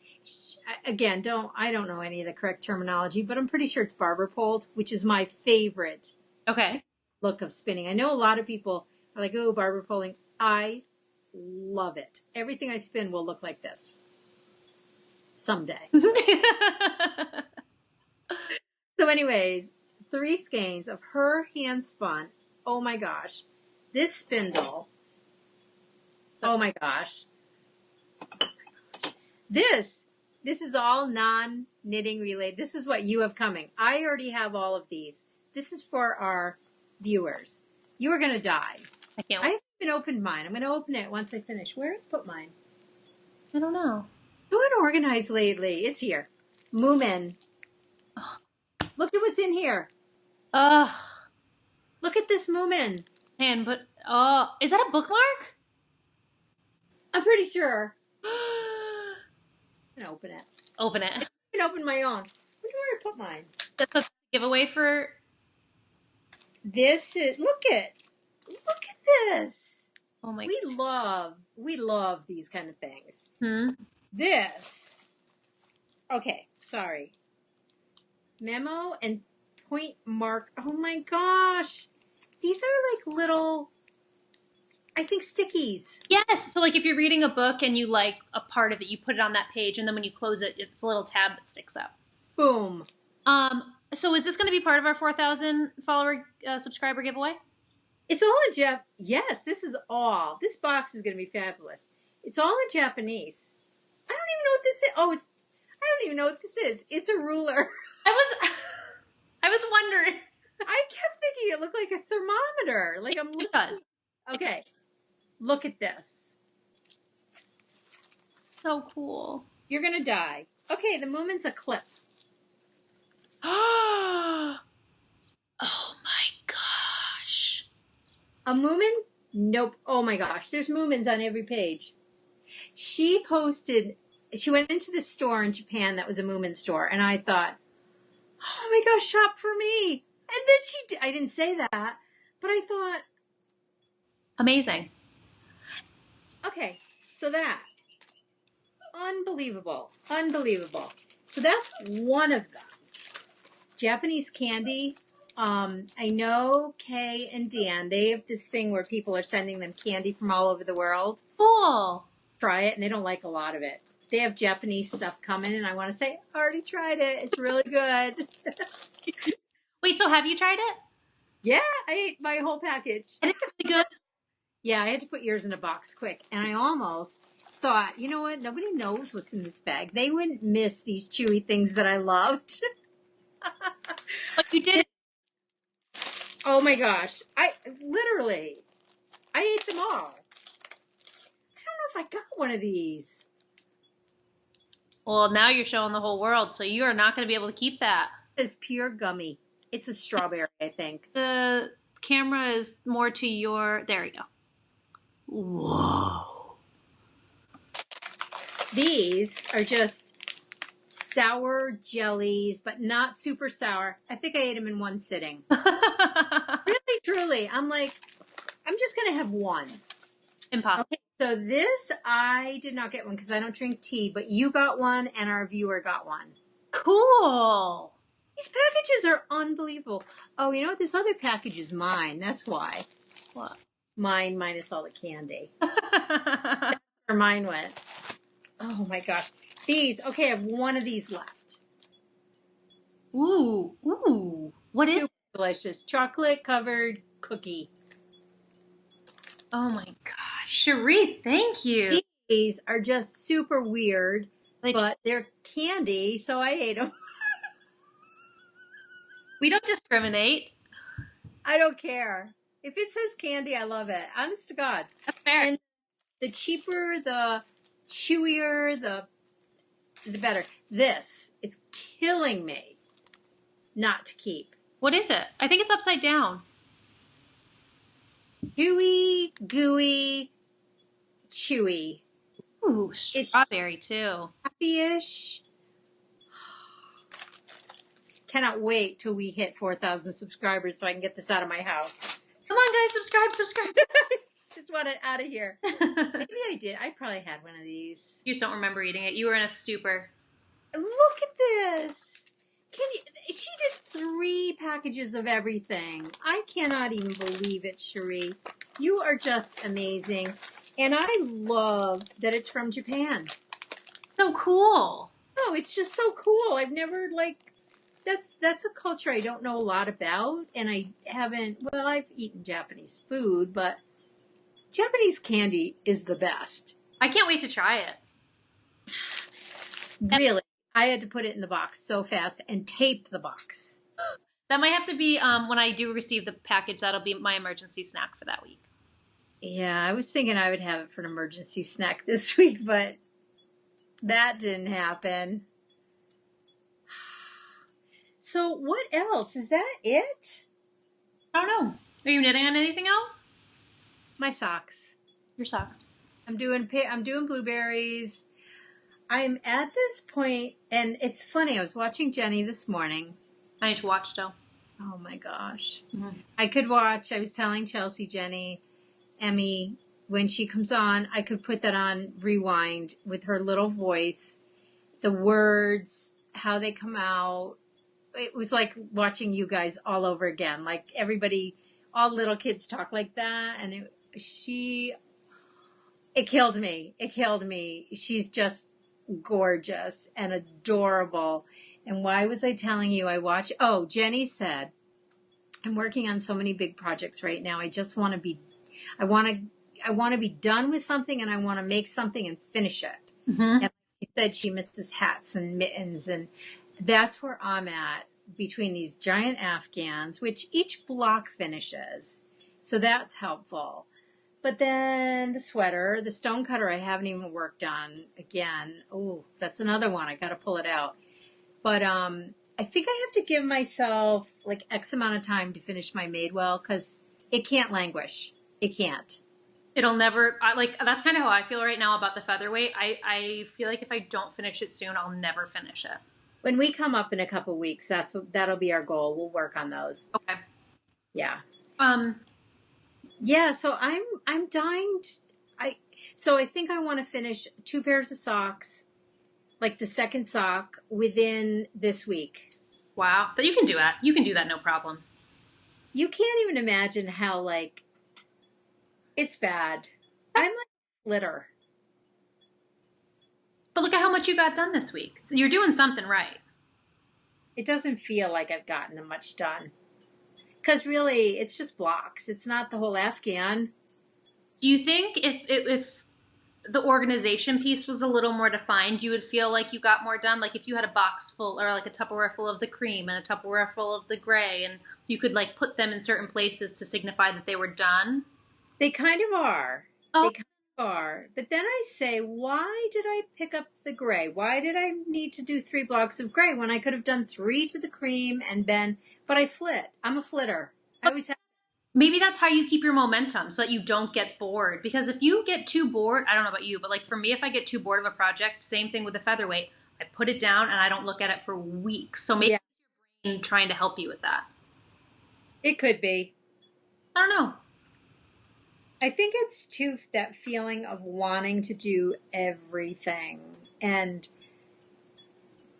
Speaker 2: Again, I don't know any of the correct terminology, but I'm pretty sure it's barber poled, which is my favorite
Speaker 1: Okay.
Speaker 2: look of spinning. I know a lot of people are like, oh, barber poling. I love it. Everything I spin will look like this someday. So anyways, 3 skeins of her hand spun. Oh my gosh. This spindle. Oh my gosh. This is all non-knitting related. This is what you have coming. I already have all of these. This is for our viewers. You are going to die.
Speaker 1: I can't
Speaker 2: I
Speaker 1: wait.
Speaker 2: haven't even opened mine. I'm going to open it once I finish. Where did I put mine?
Speaker 1: I don't know.
Speaker 2: So unorganized lately. It's here. Moomin. Look at what's in here.
Speaker 1: Ugh.
Speaker 2: Look at this Moomin.
Speaker 1: Man, but, is that a bookmark?
Speaker 2: I'm pretty sure. I'm going to open it.
Speaker 1: Open it.
Speaker 2: I can open my own. Where do I put mine?
Speaker 1: That's a giveaway for...
Speaker 2: This is, look at this.
Speaker 1: Oh my...
Speaker 2: We love these kind of things.
Speaker 1: Hmm?
Speaker 2: This, okay, sorry. Memo and point mark. Oh my gosh. These are like little, I think, stickies.
Speaker 1: Yes. So, like, if you're reading a book and you like a part of it, you put it on that page, and then when you close it, it's a little tab that sticks up.
Speaker 2: Boom.
Speaker 1: So is this going to be part of our 4,000 follower subscriber giveaway?
Speaker 2: It's all in yes, this is all. This box is going to be fabulous. It's all in Japanese. I don't even know what this is. Oh, I don't even know what this is. It's a ruler.
Speaker 1: I was wondering.
Speaker 2: I kept thinking it looked like a thermometer. Like I'm.
Speaker 1: It does.
Speaker 2: Okay, look at this.
Speaker 1: So cool.
Speaker 2: You're gonna die. Okay, the Moomin's a clip.
Speaker 1: Oh my gosh.
Speaker 2: A Moomin? Nope. Oh my gosh, there's Moomins on every page. She went into this store in Japan that was a Moomin store, and I thought, oh my gosh, shop for me. And then I didn't say that, but I thought.
Speaker 1: Amazing.
Speaker 2: Okay, so that. Unbelievable. So that's one of them. Japanese candy. I know Kay and Dan, they have this thing where people are sending them candy from all over the world.
Speaker 1: Cool.
Speaker 2: Try it, and they don't like a lot of it. They have Japanese stuff coming, and I want to say, I already tried it. It's really good.
Speaker 1: Wait, so have you tried it?
Speaker 2: Yeah, I ate my whole package.
Speaker 1: And it's really good?
Speaker 2: Yeah, I had to put yours in a box quick, and I almost thought, you know what? Nobody knows what's in this bag. They wouldn't miss these chewy things that I loved.
Speaker 1: But you did.
Speaker 2: Oh my gosh. I ate them all. I don't know if I got one of these.
Speaker 1: Well, now you're showing the whole world, so you are not going to be able to keep that.
Speaker 2: It's pure gummy. It's a strawberry, I think.
Speaker 1: The camera is more to your, there we go. Whoa.
Speaker 2: These are just sour jellies, but not super sour. I think I ate them in one sitting. Really, truly. I'm like, I'm just going to have one.
Speaker 1: Impossible.
Speaker 2: Okay, so this, I did not get one because I don't drink tea, but you got one and our viewer got one.
Speaker 1: Cool.
Speaker 2: These packages are unbelievable. Oh, you know what? This other package is mine. That's why.
Speaker 1: What?
Speaker 2: Mine minus all the candy. That's where mine went. Oh my gosh. These, okay, I have one of these left.
Speaker 1: Ooh. Ooh. What is
Speaker 2: Super delicious. Chocolate covered cookie.
Speaker 1: Oh my gosh. Cherie, thank you.
Speaker 2: These are just super weird,
Speaker 1: Like,
Speaker 2: but they're candy, so I ate them.
Speaker 1: we don't discriminate.
Speaker 2: I don't care. If it says candy, I love it. Honest to God.
Speaker 1: That's fair.
Speaker 2: And the cheaper, the chewier, the better. This is killing me not to keep.
Speaker 1: What is it? I think it's upside down.
Speaker 2: Chewy, gooey, chewy.
Speaker 1: Ooh, strawberry too.
Speaker 2: Happy-ish. Cannot wait till we hit 4,000 subscribers so I can get this out of my house.
Speaker 1: Come on, guys, subscribe.
Speaker 2: Just want it out of here. Maybe I did. I probably had one of these.
Speaker 1: You just don't remember eating it. You were in a stupor.
Speaker 2: Look at this. She did 3 packages of everything. I cannot even believe it, Cherie. You are just amazing. And I love that it's from Japan.
Speaker 1: So cool.
Speaker 2: Oh, it's just so cool. I've never, that's a culture I don't know a lot about. And I haven't, well, I've eaten Japanese food, but Japanese candy is the best.
Speaker 1: I can't wait to try it.
Speaker 2: Really. I had to put it in the box so fast and tape the box.
Speaker 1: That might have to be, when I do receive the package, that'll be my emergency snack for that week.
Speaker 2: Yeah, I was thinking I would have it for an emergency snack this week, but that didn't happen. So what else? Is that it?
Speaker 1: I don't know. Are you knitting on anything else?
Speaker 2: My socks.
Speaker 1: Your socks.
Speaker 2: I'm doing blueberries. I'm at this point, and it's funny. I was watching Jenny this morning.
Speaker 1: I need to watch still.
Speaker 2: Oh my gosh.
Speaker 1: Mm-hmm.
Speaker 2: I could watch. I was telling Chelsea, Jenny, Emmy, when she comes on, I could put that on rewind with her little voice, the words, how they come out. It was like watching you guys all over again. Like everybody, all little kids talk like that. And it killed me. It killed me. She's just gorgeous and adorable. And why was I telling you I watch? Oh, Jenny said, I'm working on so many big projects right now. I just want to be, I want to be done with something and I want to make something and finish it.
Speaker 1: Mm-hmm.
Speaker 2: And she said she misses hats and mittens, and that's where I'm at between these giant Afghans, which each block finishes. So that's helpful. But then the sweater, the stone cutter, I haven't even worked on again. Oh, that's another one. I got to pull it out. But I think I have to give myself like X amount of time to finish my Madewell because it can't languish. It can't.
Speaker 1: It'll never, that's kind of how I feel right now about the featherweight. I feel like if I don't finish it soon, I'll never finish it.
Speaker 2: When we come up in a couple weeks, that'll be our goal. We'll work on those.
Speaker 1: Okay.
Speaker 2: Yeah.
Speaker 1: Yeah,
Speaker 2: so I'm dying. So I think I want to finish 2 pairs of socks, like the second sock, within this week.
Speaker 1: wow. But you can do that. You can do that, no problem.
Speaker 2: You can't even imagine how, it's bad. I'm like litter.
Speaker 1: But look at how much you got done this week. So you're doing something right.
Speaker 2: It doesn't feel like I've gotten much done. Because really, it's just blocks. It's not the whole Afghan.
Speaker 1: Do you think if the organization piece was a little more defined, you would feel like you got more done? Like if you had a box full or like a Tupperware full of the cream and a Tupperware full of the gray, and you could put them in certain places to signify that they were done?
Speaker 2: They kind of are.
Speaker 1: Oh.
Speaker 2: They kind of are. But then I say, why did I pick up the gray? Why did I need to do 3 blocks of gray when I could have done 3 to the cream and but I flit. I'm a flitter. I always have.
Speaker 1: maybe that's how you keep your momentum so that you don't get bored. Because if you get too bored, I don't know about you, but like for me, if I get too bored of a project, same thing with the featherweight, I put it down and I don't look at it for weeks. So maybe I'm trying to help you with that.
Speaker 2: It could be.
Speaker 1: I don't know.
Speaker 2: I think it's too that feeling of wanting to do everything. And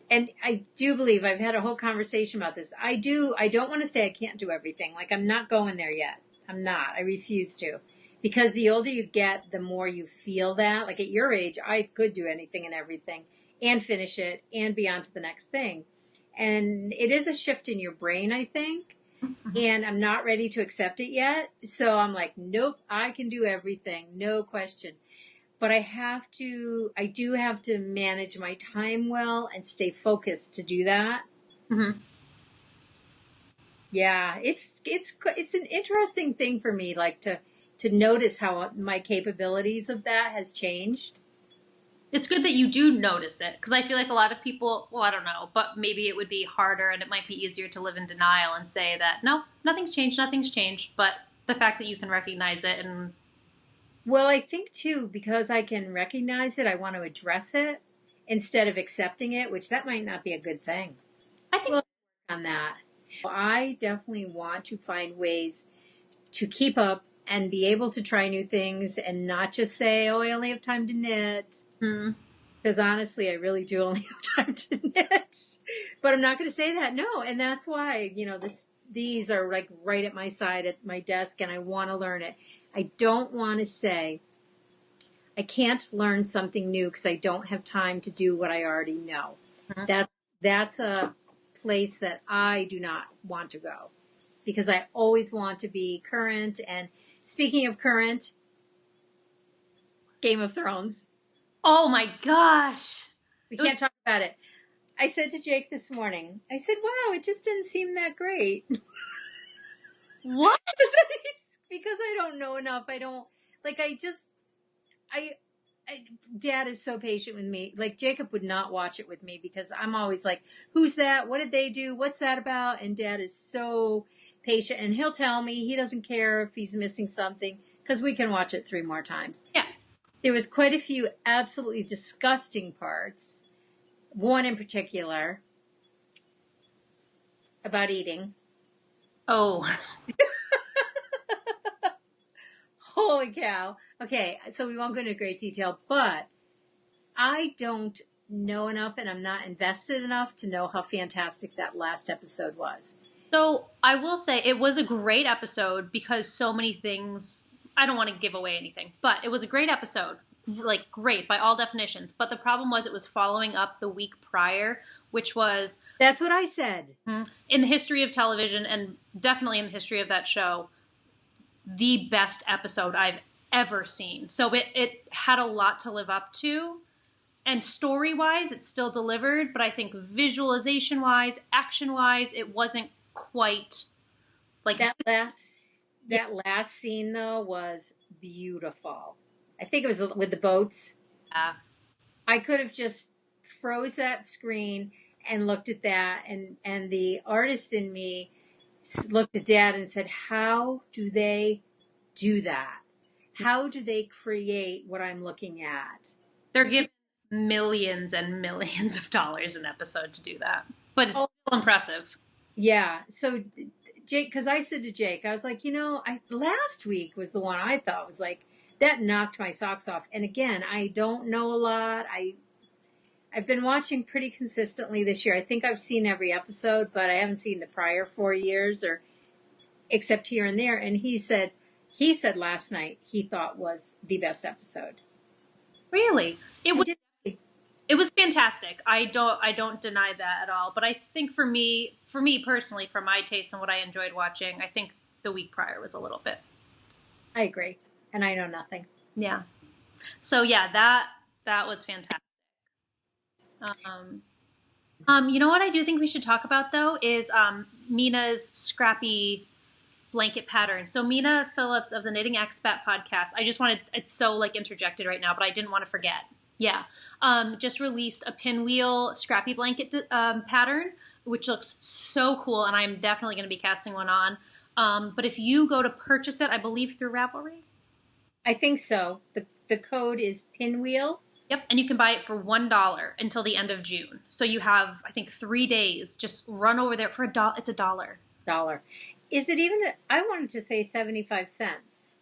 Speaker 2: I do believe I've had a whole conversation about this. I don't want to say I can't do everything. Like, I'm not going there yet. I'm not. I refuse to. Because the older you get, the more you feel that. Like, at your age, I could do anything and everything and finish it and be on to the next thing. And it is a shift in your brain, I think.
Speaker 1: Mm-hmm.
Speaker 2: And I'm not ready to accept it yet. So I'm like, nope, I can do everything. No question. But I do have to manage my time well and stay focused to do that.
Speaker 1: Mm-hmm.
Speaker 2: Yeah, it's an interesting thing for me, like to notice how my capabilities of that has changed.
Speaker 1: It's good that you do notice it, because I feel like a lot of people, well, I don't know, but maybe it would be harder and it might be easier to live in denial and say that, no, nothing's changed. But the fact that you can recognize it and...
Speaker 2: Well, I think too, because I can recognize it, I want to address it instead of accepting it, which that might not be a good thing.
Speaker 1: I think
Speaker 2: We'll work on that. I definitely want to find ways to keep up and be able to try new things and not just say, oh, I only have time to knit. Because honestly, I really do only have time to knit. But I'm not going to say that. No. And that's why, these are like right at my side at my desk and I want to learn it. I don't want to say I can't learn something new because I don't have time to do what I already know. Mm-hmm. That's a place that I do not want to go because I always want to be current. And speaking of current, Game of Thrones.
Speaker 1: Oh my gosh.
Speaker 2: We can't talk about it. I said to Jake this morning, I said, wow, it just didn't seem that great.
Speaker 1: What?
Speaker 2: Because I don't know enough. Dad is so patient with me. Like, Jacob would not watch it with me because I'm always like, who's that? What did they do? What's that about? And Dad is so patient. And he'll tell me he doesn't care if he's missing something because we can watch it 3 more times.
Speaker 1: Yeah.
Speaker 2: There was quite a few absolutely disgusting parts. One in particular about eating.
Speaker 1: Oh.
Speaker 2: Holy cow. Okay, so we won't go into great detail, but I don't know enough and I'm not invested enough to know how fantastic that last episode was.
Speaker 1: So I will say it was a great episode because so many things, I don't want to give away anything, but it was a great episode. Like, great by all definitions. But the problem was it was following up the week prior, which was...
Speaker 2: That's what I said.
Speaker 1: In the history of television and definitely in the history of that show, the best episode I've ever seen. So it had a lot to live up to. And story-wise, it still delivered. But I think visualization-wise, action-wise, it wasn't quite like...
Speaker 2: That last scene, though, was beautiful. I think it was with the boats. I could have just froze that screen and looked at that. And the artist in me looked at Dad and said, how do they do that? How do they create what I'm looking at?
Speaker 1: They're giving millions and millions of dollars an episode to do that. But it's still impressive.
Speaker 2: Yeah. So Jake, because I said to Jake, I was like, last week was the one I thought was like, that knocked my socks off. And again, I don't know a lot. I've been watching pretty consistently this year. I think I've seen every episode, but I haven't seen the prior 4 years or except here and there. And he said last night he thought was the best episode.
Speaker 1: Really? It was fantastic. I don't deny that at all. But I think for me personally, for my taste and what I enjoyed watching, I think the week prior was a little bit.
Speaker 2: I agree. And I know nothing.
Speaker 1: Yeah. So yeah, that was fantastic. You know what I do think we should talk about though is Mina's scrappy blanket pattern. So Mina Phillips of the Knitting Expat podcast, it's so like interjected right now, but I didn't want to forget. Yeah. Just released a pinwheel scrappy blanket pattern, which looks so cool. And I'm definitely going to be casting one on. But if you go to purchase it, I believe through Ravelry.
Speaker 2: I think so. The code is Pinwheel.
Speaker 1: Yep, and you can buy it for $1 until the end of June. So you have, I think, 3 days. Just run over there for $1. It's $1.
Speaker 2: Is it even? I wanted to say 75 cents.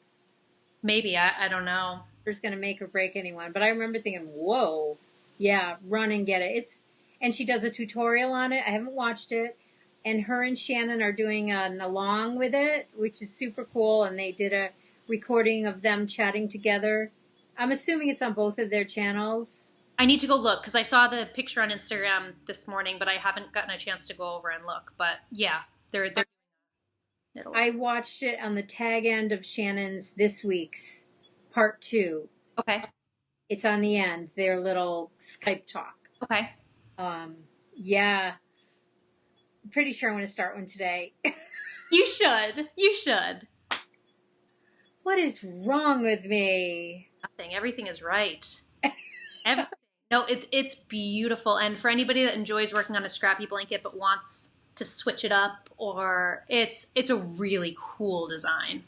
Speaker 1: Maybe, I don't know.
Speaker 2: It's going to make or break anyone, but I remember thinking, "Whoa, yeah, run and get it." And she does a tutorial on it. I haven't watched it, and her and Shannon are doing an along with it, which is super cool. And they did a recording of them chatting together. I'm assuming it's on both of their channels.
Speaker 1: I need to go look because I saw the picture on Instagram this morning, but I haven't gotten a chance to go over and look. But yeah, they're
Speaker 2: I watched it on the tag end of Shannon's this week's part 2.
Speaker 1: Okay.
Speaker 2: It's on the end, their little Skype talk.
Speaker 1: Okay.
Speaker 2: Yeah. I'm pretty sure I'm going to start one today.
Speaker 1: You should. You should.
Speaker 2: What is wrong with me?
Speaker 1: Nothing. Everything is right. No, it's beautiful. And for anybody that enjoys working on a scrappy blanket but wants to switch it up, or it's a really cool design.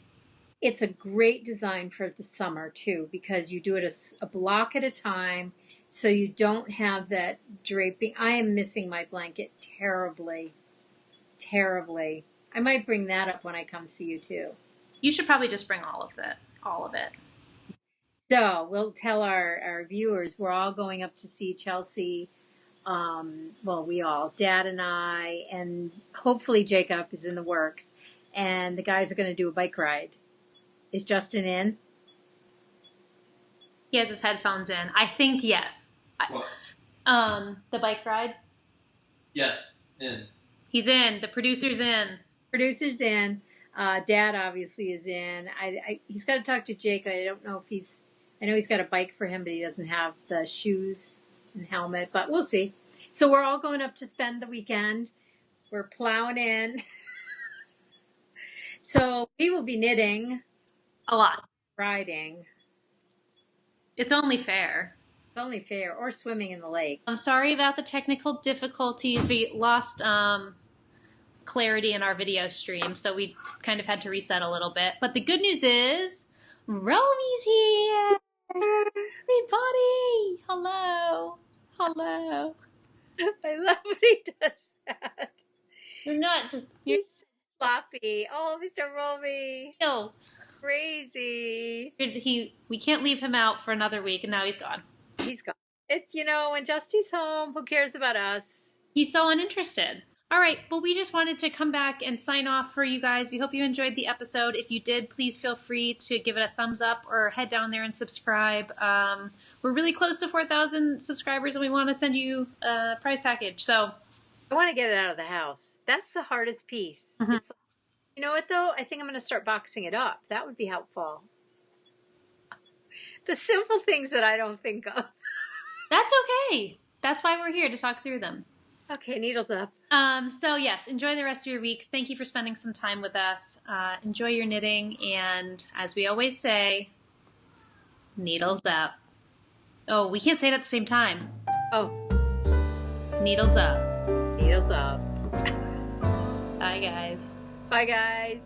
Speaker 2: It's a great design for the summer too, because you do it a block at a time, so you don't have that draping. I am missing my blanket terribly, terribly. I might bring that up when I come see you too.
Speaker 1: You should probably just bring all of it.
Speaker 2: So we'll tell our viewers we're all going up to see Chelsea. We all, Dad and I, and hopefully Jacob is in the works. And the guys are going to do a bike ride. Is Justin in?
Speaker 1: He has his headphones in. I think yes.
Speaker 4: What?
Speaker 1: The bike ride?
Speaker 4: Yes, in.
Speaker 1: He's in. The producer's in.
Speaker 2: Producer's in. Dad obviously is in. He's got to talk to Jacob. I don't know if I know he's got a bike for him, but he doesn't have the shoes and helmet, but we'll see. So we're all going up to spend the weekend. We're plowing in. So we will be knitting.
Speaker 1: A lot.
Speaker 2: Riding.
Speaker 1: It's only fair.
Speaker 2: It's only fair. Or swimming in the lake.
Speaker 1: I'm sorry about the technical difficulties. We lost clarity in our video stream, so we kind of had to reset a little bit. But the good news is, Romy's here! Everybody! Hello! Hello!
Speaker 2: I love when he does that.
Speaker 1: You're not just...
Speaker 2: He's sloppy. Oh, Mr. Romy.
Speaker 1: No.
Speaker 2: Crazy.
Speaker 1: We can't leave him out for another week, and now he's gone.
Speaker 2: He's gone. It's, when Justy's home, who cares about us?
Speaker 1: He's so uninterested. All right, well, we just wanted to come back and sign off for you guys. We hope you enjoyed the episode. If you did, please feel free to give it a thumbs up or head down there and subscribe. We're really close to 4,000 subscribers, and we want to send you a prize package. So
Speaker 2: I want to get it out of the house. That's the hardest piece.
Speaker 1: Mm-hmm.
Speaker 2: It's, you know what, though? I think I'm going to start boxing it up. That would be helpful. The simple things that I don't think of.
Speaker 1: that's okay. That's why we're here, to talk through them.
Speaker 2: Okay, needles up.
Speaker 1: So yes, enjoy the rest of your week. Thank you for spending some time with us. Enjoy your knitting, and as we always say, needles up. Oh, we can't say it at the same time.
Speaker 2: Oh.
Speaker 1: Needles up.
Speaker 2: Needles up.
Speaker 1: Bye, guys.
Speaker 2: Bye, guys.